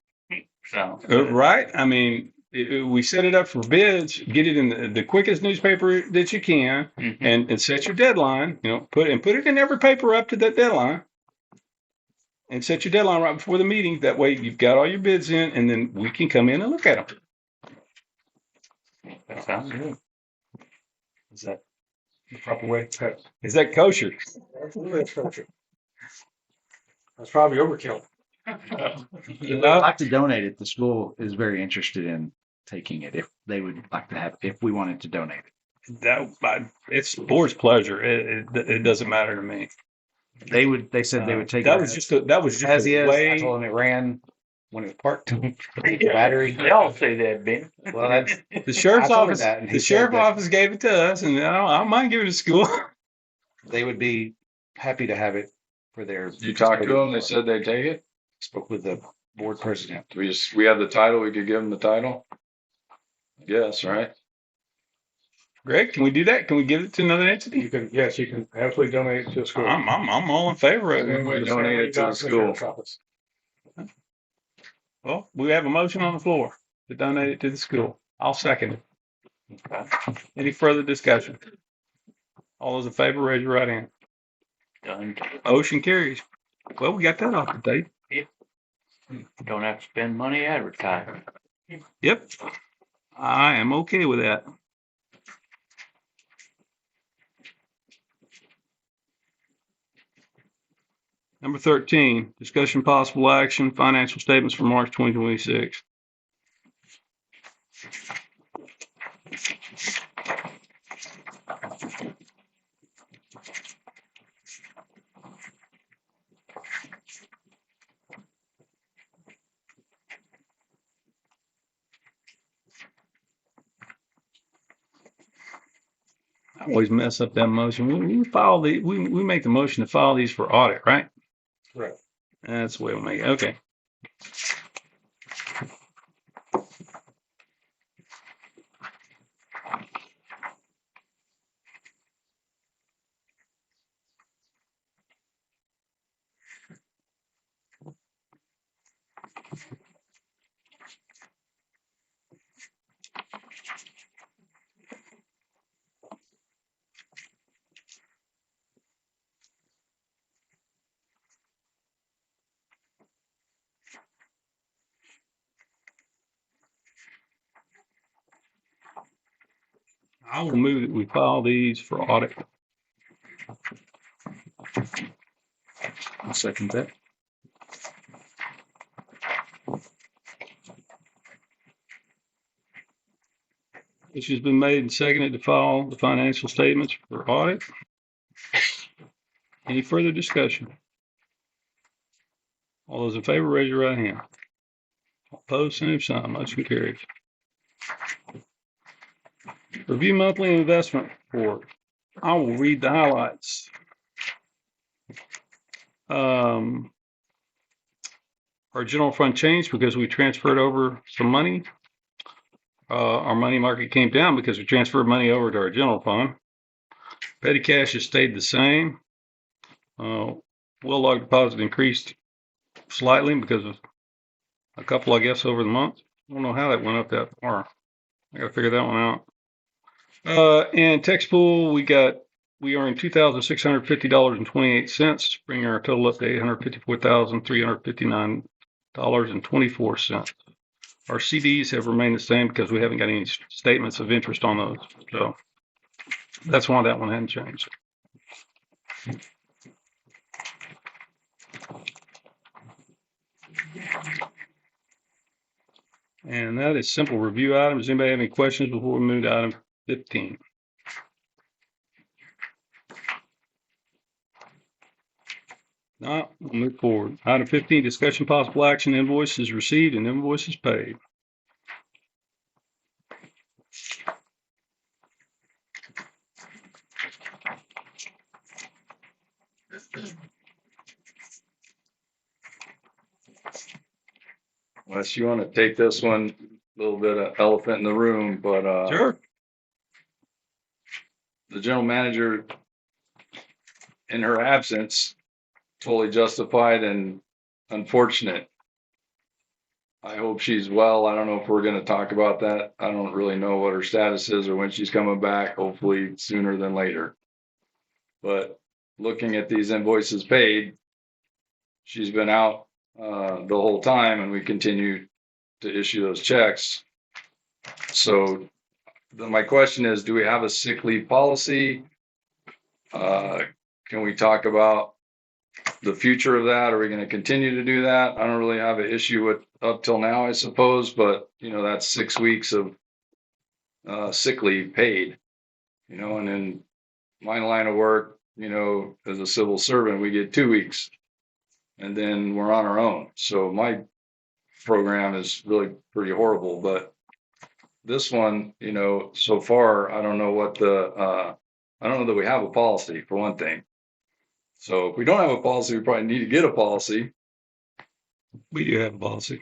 sounds Right? I mean, we set it up for bids, get it in the quickest newspaper that you can, and set your deadline. Put it in every paper up to that deadline, and set your deadline right before the meeting. That way, you've got all your bids in, and then we can come in and look at them. That sounds good. Is that the proper way? Is that kosher? That's probably overkill. If I'd like to donate it, the school is very interested in taking it if they would like to have, if we wanted to donate it. It's the board's pleasure. It doesn't matter to me. They said they would take That it was just a as is. I way. told them it ran when it was parked to battery. They all say that, Ben. Well, that's The sheriff's I told him office. that, and he The said sheriff's that- office gave it to us, and I don't mind giving it to school. they would be happy to have it for their. You talked to them, they said they'd take it. Spoke with the board president. We have the title, we could give them the title. Yes, right? Greg, can we do that? Can we give it to another entity? You can, yes, you can absolutely donate it to a school. I'm all in favor of And then it. we Donate it to the school. Well, we have a motion on the floor to donate it to the school. I'll second it. Any further discussion? All those in favor, raise your right hand. Done. Motion carries. Well, we got that off the tape. Don't have to spend money advertising. Yep. I am okay with that. Number 13, discussion possible action, financial statements for March 2026. I always mess up that motion. We make the motion to file these for audit, right? Right. That's the way we make it. Okay. I will move that we file these for audit. I'll second that. Which has been made and seconded to file the financial statements for audit. Any further discussion? All those in favor, raise your right hand. Opposed, same sign. Motion carries. Review monthly investment report. I will read the highlights. Our general fund changed because we transferred over some money. Our money market came down because we transferred money over to our general fund. Petty cash has stayed the same. Will log deposit increased slightly because of a couple, I guess, over the month. I don't know how that went up that far. I got to figure that one out. And tax pool, we earned $2,650.28, bringing our total up to $854,359.24. Our CDs have remained the same because we haven't got any statements of interest on those. So that's why that one hadn't changed. And that is simple review items. Anybody have any questions before we move to item 15? No, we'll move forward. Item 15, discussion possible action, invoices received and invoices paid. Unless you want to take this one, a little bit of elephant in the room, but Sure. the general manager, in her absence, totally justified and unfortunate. I hope she's well. I don't know if we're going to talk about that. I don't really know what her status is or when she's coming back, hopefully sooner than later. But looking at these invoices paid, she's been out the whole time and we continue to issue those checks. So my question is, do we have a sick leave policy? Can we talk about the future of that? Are we going to continue to do that? I don't really have an issue with up till now, I suppose, but that's 6 weeks of sick leave paid, and in my line of work, as a civil servant, we get 2 weeks and then we're on our own. So my program is really pretty horrible, but this one, so far, I don't know I don't know that we have a policy for one thing. So if we don't have a policy, we probably need to get a policy. We do have a policy.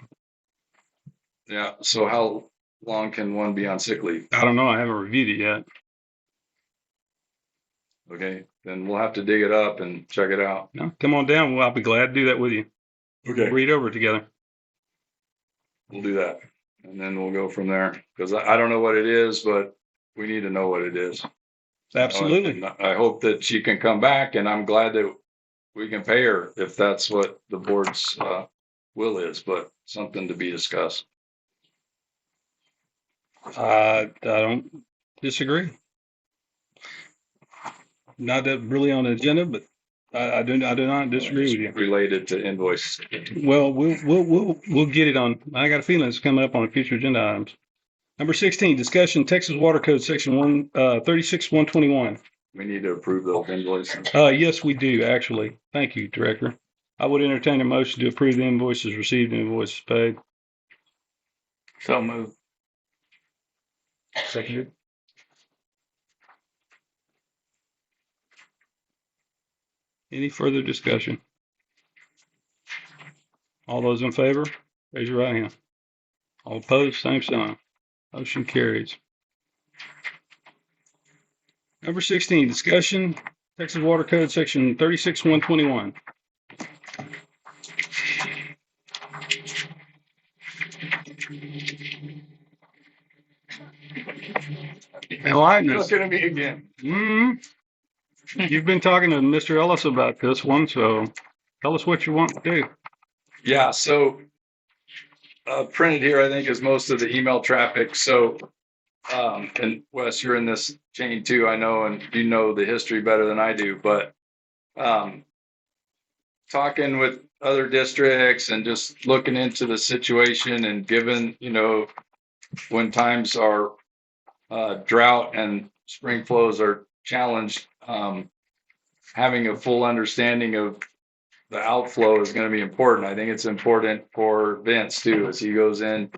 Yeah. So how long can one be on sick leave? I don't know. I haven't reviewed it yet. Okay, then we'll have to dig it up and check it out. No, come on down. Well, I'll be glad to do that with you. Okay. Read over it together. We'll do that. And then we'll go from there. Because I don't know what it is, but we need to know what it is. Absolutely. And I hope that she can come back, and I'm glad that we can pay her if that's what the board's will is, but something to be discussed. I don't disagree. Not that really on the agenda, but I do not disagree with you. Related to invoice. Well, we'll get it on. I got a feeling it's coming up on future agenda items. Number 16, discussion Texas Water Code Section 36-121. We need to approve those invoices. Yes, we do actually. Thank you, Director. I would entertain a motion to approve the invoices received and invoices paid. So moved. Seconded. Any further discussion? All those in favor, raise your right hand. All opposed, same sign. Motion carries. Number 16, discussion Texas Water Code Section 36-121. Enlighten us. Look at me again. You've been talking to Mr. Ellis about this one, so tell us what you want to do. Yeah, so printed here, I think, is most of the email traffic. So, and Wes, you're in this chain too, I know, and you know the history better than I do, but talking with other districts and just looking into the situation and given, when times are drought and spring flows are challenged, having a full understanding of the outflow is going to be important. I think it's important for Vince too, as he goes in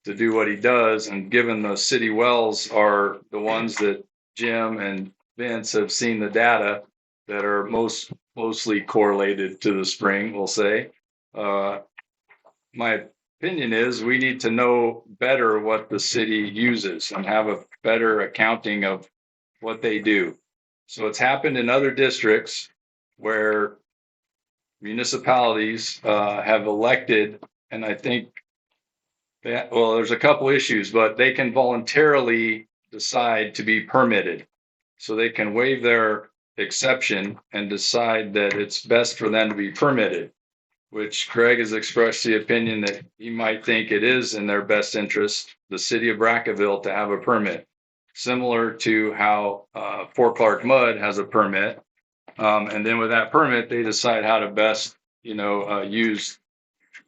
to do what he does. And given the city wells are the ones that Jim and Vince have seen the data that are most closely correlated to the spring, we'll say. My opinion is we need to know better what the city uses and have a better accounting of what they do. So it's happened in other districts where municipalities have elected, and I think that, well, there's a couple issues, but they can voluntarily decide to be permitted. So they can waive their exception and decide that it's best for them to be permitted, which Craig has expressed the opinion that he might think it is in their best interest, the city of Brackettville, to have a permit, similar to how Fort Clark Mud has a permit. And then with that permit, they decide how to best, use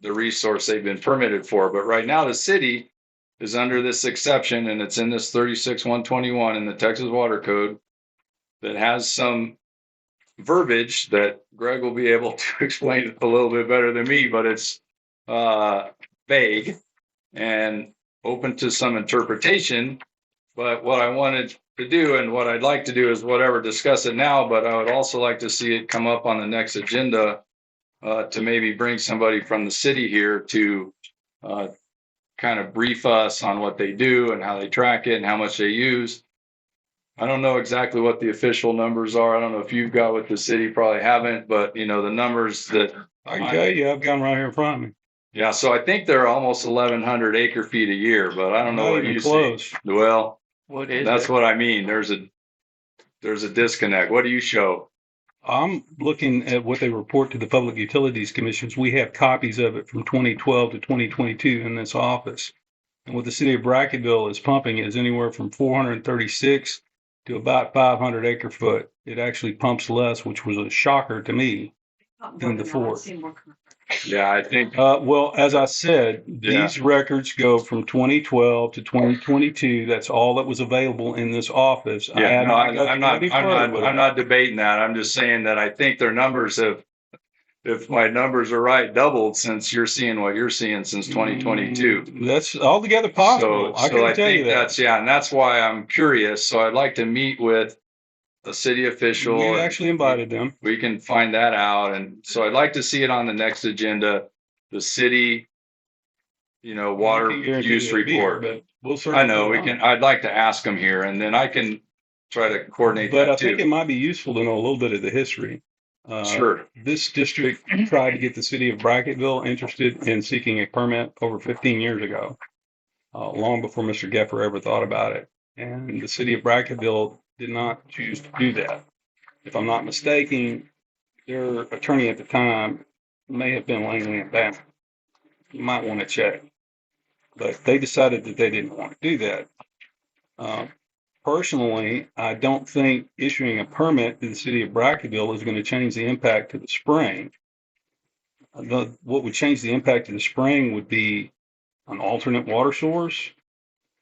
the resource they've been permitted for. But right now, the city is under this exception, and it's in this 36-121 in the Texas Water Code that has some verbiage that Greg will be able to explain a little bit better than me, but it's vague and open to some interpretation. But what I wanted to do and what I'd like to do is discuss it now, but I would also like to see it come up on the next agenda to maybe bring somebody from the city here to kind of brief us on what they do and how they track it and how much they use. I don't know exactly what the official numbers are. I don't know if you've got with the city, probably haven't, but the numbers that I can tell you, I've got them right here in front of me. Yeah, so I think they're almost 1,100 acre feet a year, but I don't know Not what even you close. see. Well, What is that's it? what I mean. There's a disconnect. What do you show? I'm looking at what they report to the Public Utilities Commissions. We have copies of it from 2012 to 2022 in this office. And what the city of Brackettville is pumping is anywhere from 436 to about 500 acre foot. It actually pumps less, which was a shocker to me, than the Fort. Yeah, I think. Well, as I said, Yeah. these records go from 2012 to 2022. That's all that was available in this office. Yeah, no, I'm not not debating that. I'm just saying that I think their numbers have, if my numbers are right, doubled since you're seeing what you're seeing since 2022. That's altogether possible. I can tell think you that. that's, and that's why I'm curious. So I'd like to meet with a city official. We actually invited them. We can find that out. And so I'd like to see it on the next agenda, the city, water I can't guarantee use they'll be here, report. but we'll I certainly know put it on. I'd like to ask them here, and then I can try to coordinate But I that think it too. might be useful to know a little bit of the history. Sure. This district tried to get the city of Brackettville interested in seeking a permit over 15 years ago, long before Mr. Geffer ever thought about it. And the city of Brackettville did not choose to do that. If I'm not mistaken, their attorney at the time may have been Langley and Banner. You might want to check. But they decided that they didn't want to do that. Personally, I don't think issuing a permit to the city of Brackettville is going to change the impact to the spring. What would change the impact to the spring would be an alternate water source,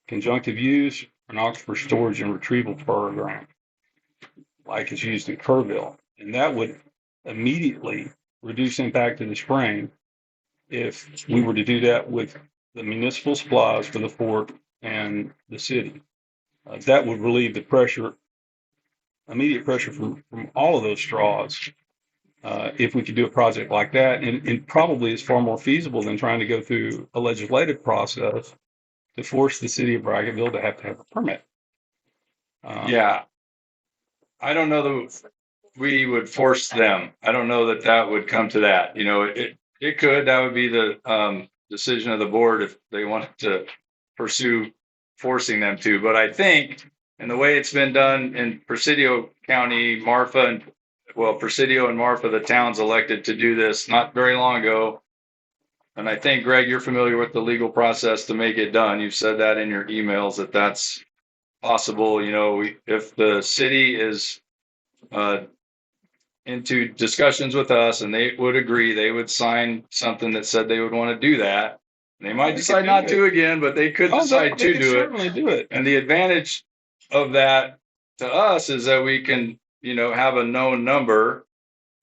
conjunctive use, an aquifer storage and retrieval program, like is used in Kerrville. And that would immediately reduce impact to the spring if we were to do that with the municipal supplies for the fort and the city. That would relieve the pressure, immediate pressure from all of those straws. If we could do a project like that, and probably is far more feasible than trying to go through a legislative process to force the city of Brackettville to have a permit. Yeah. I don't know that we would force them. I don't know that that would come to that. You know, it could, that would be the decision of the board if they wanted to pursue forcing them to. But I think, and the way it's been done in Presidio County, Presidio and Marfa, the towns elected to do this not very long ago. And I think, Greg, you're familiar with the legal process to make it done. You've said that in your emails that that's possible. You know, if the city is into discussions with us and they would agree, they would sign something that said they would want to do that. They might decide not to again, but they could decide to do it. Certainly do it. And the advantage of that to us is that we can, you know, have a known number.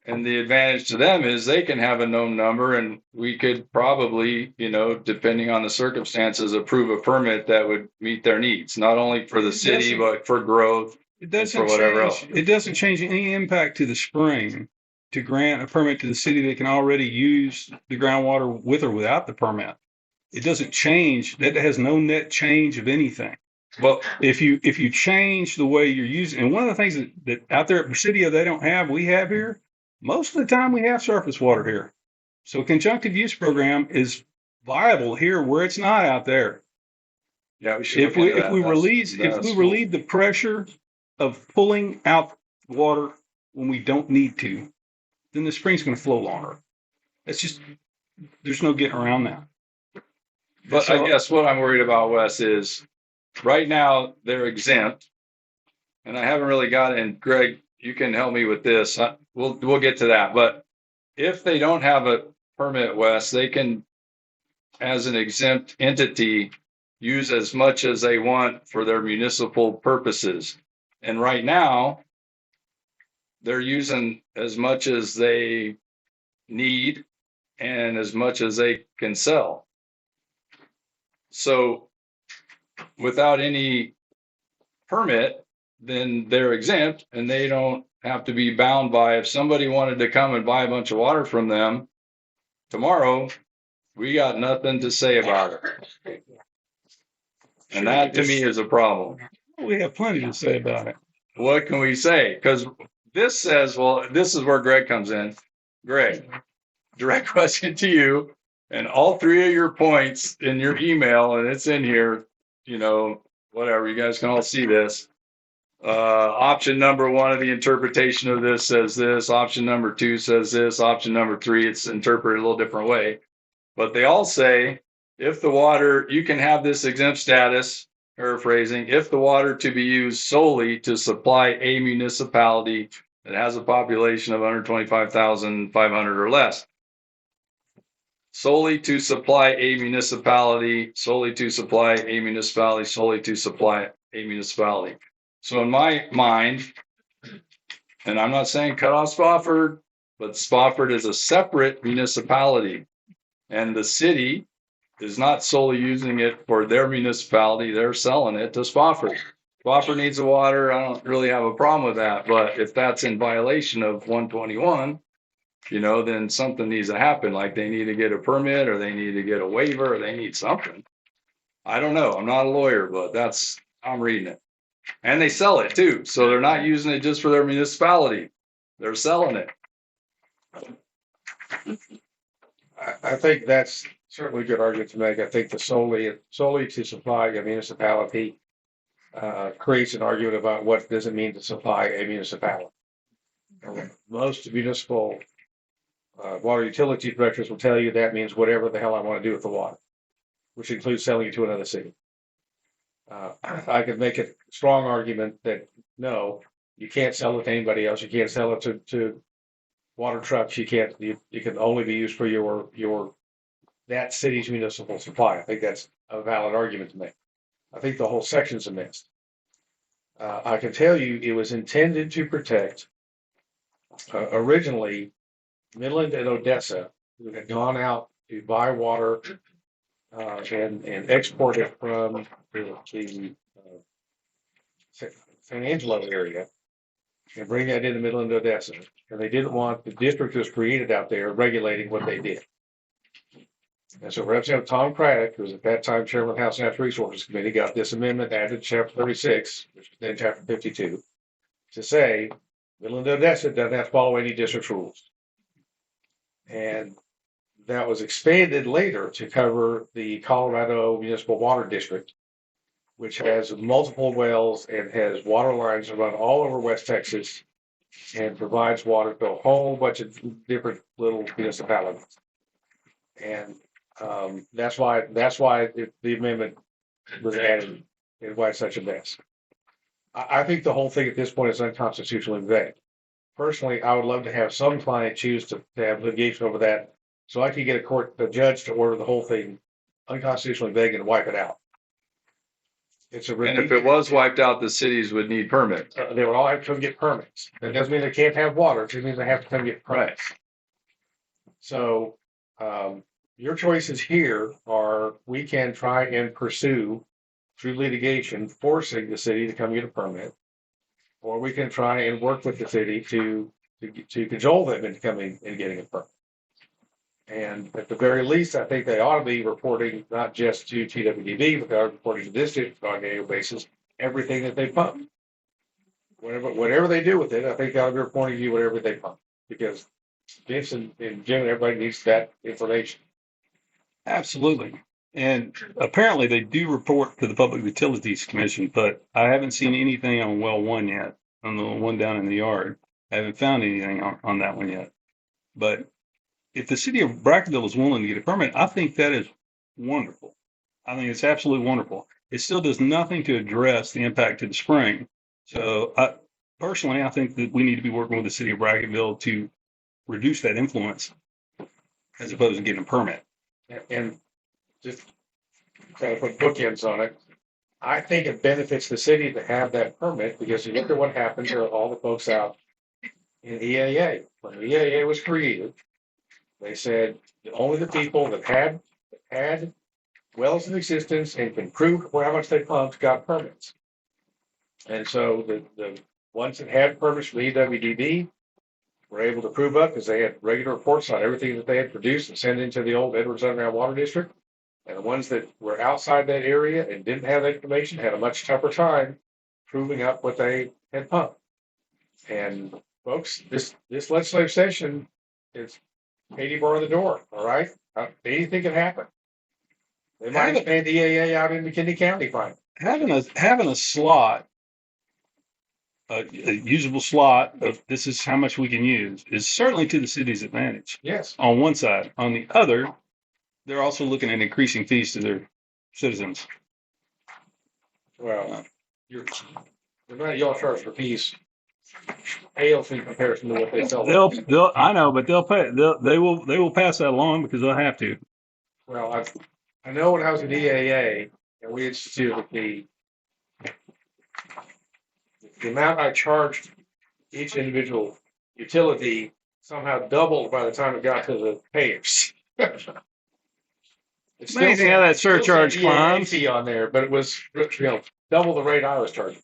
And the advantage to them is they can have a known number, and we could probably, you know, depending on the circumstances, approve a permit that would meet their needs, not only for the city, but for growth. It doesn't for whatever change. else. It doesn't change any impact to the spring to grant a permit to the city. They can already use the groundwater with or without the permit. It doesn't change. That has no net change of anything. Well, If you change the way you're using, and one of the things that out there at Presidio they don't have, we have here. Most of the time we have surface water here. So conjunctive use program is viable here where it's not out there. yeah, we should. If we relieve the pressure of pulling out water when we don't need to, then the spring's going to flow longer. That's just, there's no getting around that. But So- I guess what I'm worried about, Wes, is right now they're exempt, and I haven't really got. And Greg, you can help me with this. We'll get to that. But if they don't have a permit, Wes, they can, as an exempt entity, use as much as they want for their municipal purposes. And right now, they're using as much as they need and as much as they can sell. So without any permit, then they're exempt and they don't have to be bound by, if somebody wanted to come and buy a bunch of water from them tomorrow, we got nothing to say about it. And that to me is a problem. We have plenty to say about it. What can we say? Because this says, well, this is where Greg comes in. Greg, direct question to you, and all three of your points in your email, and it's in here, you know, whatever, you guys can all see this. Option number one of the interpretation of this says this, option number two says this, option number three, it's interpreted a little different way. But they all say, if the water, you can have this exempt status, paraphrasing, if the water to be used solely to supply a municipality that has a population of 125,500 or less. Solely to supply a municipality, solely to supply a municipality, solely to supply a municipality. So in my mind, and I'm not saying cut off Spofford, but Spofford is a separate municipality. And the city is not solely using it for their municipality, they're selling it to Spofford. Spofford needs the water, I don't really have a problem with that, but if that's in violation of 121, you know, then something needs to happen, like they need to get a permit, or they need to get a waiver, or they need something. I don't know, I'm not a lawyer, but that's, I'm reading it. And they sell it too. So they're not using it just for their municipality. They're selling it. I think that's certainly a good argument to make. I think the solely to supply a municipality creates an argument about what does it mean to supply a municipality. Most municipal water utility directors will tell you that means whatever the hell I want to do with the water, which includes selling it to another city. I could make a strong argument that no, you can't sell it to anybody else. You can't sell it to water trucks. You can't. You can only be used for your that city's municipal supply. I think that's a valid argument to make. I think the whole section's a mess. I can tell you it was intended to protect originally Midland and Odessa, who had gone out to buy water and export it from the San Angelo area and bring that into Midland, Odessa. And they didn't want the district that was created out there regulating what they did. And so Representative Tom Craddock, who was at that time chairman of the House Natural Resources Committee, got this amendment added to Chapter 36, which was then Chapter 52, to say Midland, Odessa doesn't have to follow any district's rules. And that was expanded later to cover the Colorado Municipal Water District, which has multiple wells and has water lines that run all over West Texas and provides water to a whole bunch of different little municipalities. And that's why the amendment was added and why it's such a mess. I think the whole thing at this point is unconstitutionally vague. Personally, I would love to have some client choose to have litigation over that so I could get a judge to order the whole thing unconstitutionally vague and wipe it out. And if it was wiped out, the cities would need permits. They would all have to come get permits. That doesn't mean they can't have water. It just means they have to come get permits. Right. So your choices here are we can try and pursue through litigation, forcing the city to come get a permit, or we can try and work with the city to cajole them into coming and getting a permit. And at the very least, I think they ought to be reporting not just to TWDB, but they are reporting to this district on an annual basis everything that they pump. Whatever they do with it, I think they ought to be reporting to you whatever they pump, because Vince and Jim and everybody needs that information. Absolutely. And apparently they do report to the Public Utilities Commission, but I haven't seen anything on well one yet, on the one down in the yard. I haven't found anything on that one yet. But if the city of Brackettville is willing to get a permit, I think that is wonderful. I think it's absolutely wonderful. It still does nothing to address the impact to the spring. So personally, I think that we need to be working with the city of Brackettville to reduce that influence as opposed to getting a permit. And just kind of put bookends on it. I think it benefits the city to have that permit because you look at what happened to all the folks out in EAA. When EAA was created, they said only the people that had wells in existence and can prove how much they pumped got permits. And so the ones that had permits from the TWDB were able to prove up because they had regular reports on everything that they had produced and sent into the old Edwards Underground Water District. And the ones that were outside that area and didn't have that information had a much tougher time proving up what they had pumped. And folks, this legislative session is Katie bar the door. All right, anything can happen. They might expand the EAA out into Kinney County. Fine. Having a slot, a usable slot of this is how much we can use is certainly to the city's advantage. Yes. On one side, on the other, they're also looking at increasing fees to their citizens. Well, y'all charge for fees. Pales in comparison to what they sell. They'll I know, but they'll pay. They will pass that along because they'll have to. Well, I know when I was at EAA and we instituted the amount I charged each individual utility somehow doubled by the time it got to the payers. It's amazing how that surcharge climbs on there, but it was double the rate I was charging.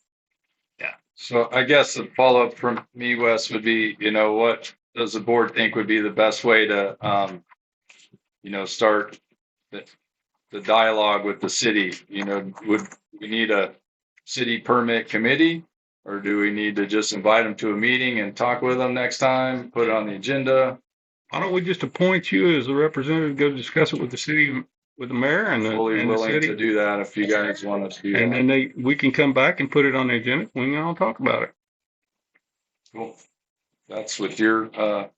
Yeah. So I guess the follow up from me, Wes, would be, what does the board think would be the best way to, start the dialogue with the city? Would we need a city permit committee? Or do we need to just invite them to a meeting and talk with them next time, put it on the agenda? Why don't we just appoint you as a representative, go discuss it with the city, with the mayor and Fully the willing to city? do that if you guys want us to do And that. then we can come back and put it on the agenda. We can all talk about it. Cool. That's with your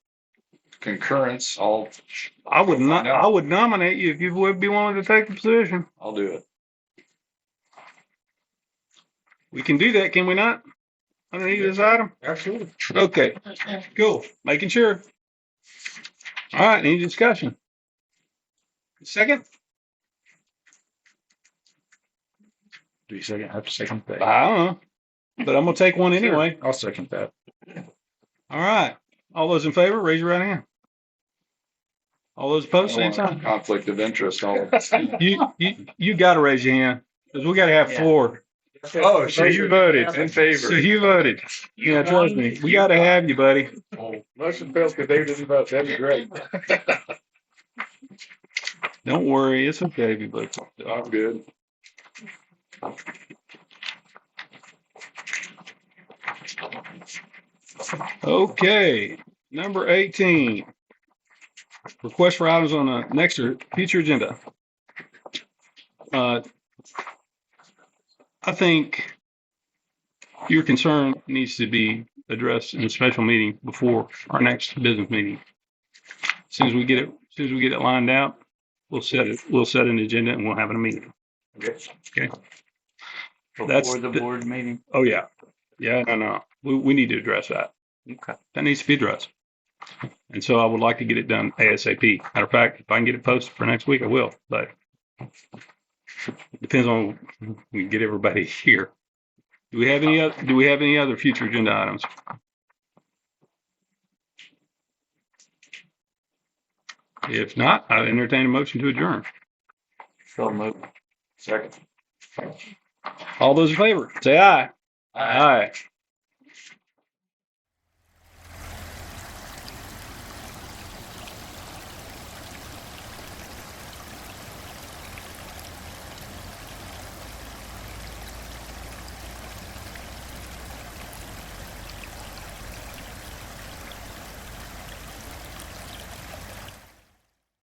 concurrence. I would not, Find out. I would nominate you if you would be willing to take the position. I'll do it. We can do that, can we not? Underneath this item? Absolutely. Okay, cool. Making sure. All right, any discussion? Second? Do you second? Have to second that? I don't know, but I'm gonna take one anyway. I'll second that. All right. All those in favor, raise your right hand. All those I opposed, don't same want sign. conflict of interest. You gotta raise your hand, because we gotta have Yeah. 4. Oh, So you voted. in favor. So you voted. Yeah, trust me. We gotta have you, buddy. Motion fails because David didn't vote. That'd be great. Don't worry, it's okay if you vote. I'm good. Okay, number 18. Request for items on the next or future agenda. I think your concern needs to be addressed in a special meeting before our next business meeting. As soon as we get it lined out, we'll set an agenda and we'll have a meeting. Okay. That's Before the board meeting. Oh, yeah. Yeah, no. We need to address that. Okay. That needs to be addressed. And so I would like to get it done ASAP. Matter of fact, if I can get it posted for next week, I will, but it depends on we can get everybody here. Do we have any other future agenda items? If not, I entertain a motion to adjourn. So move. Second. All those in favor, say aye. Aye.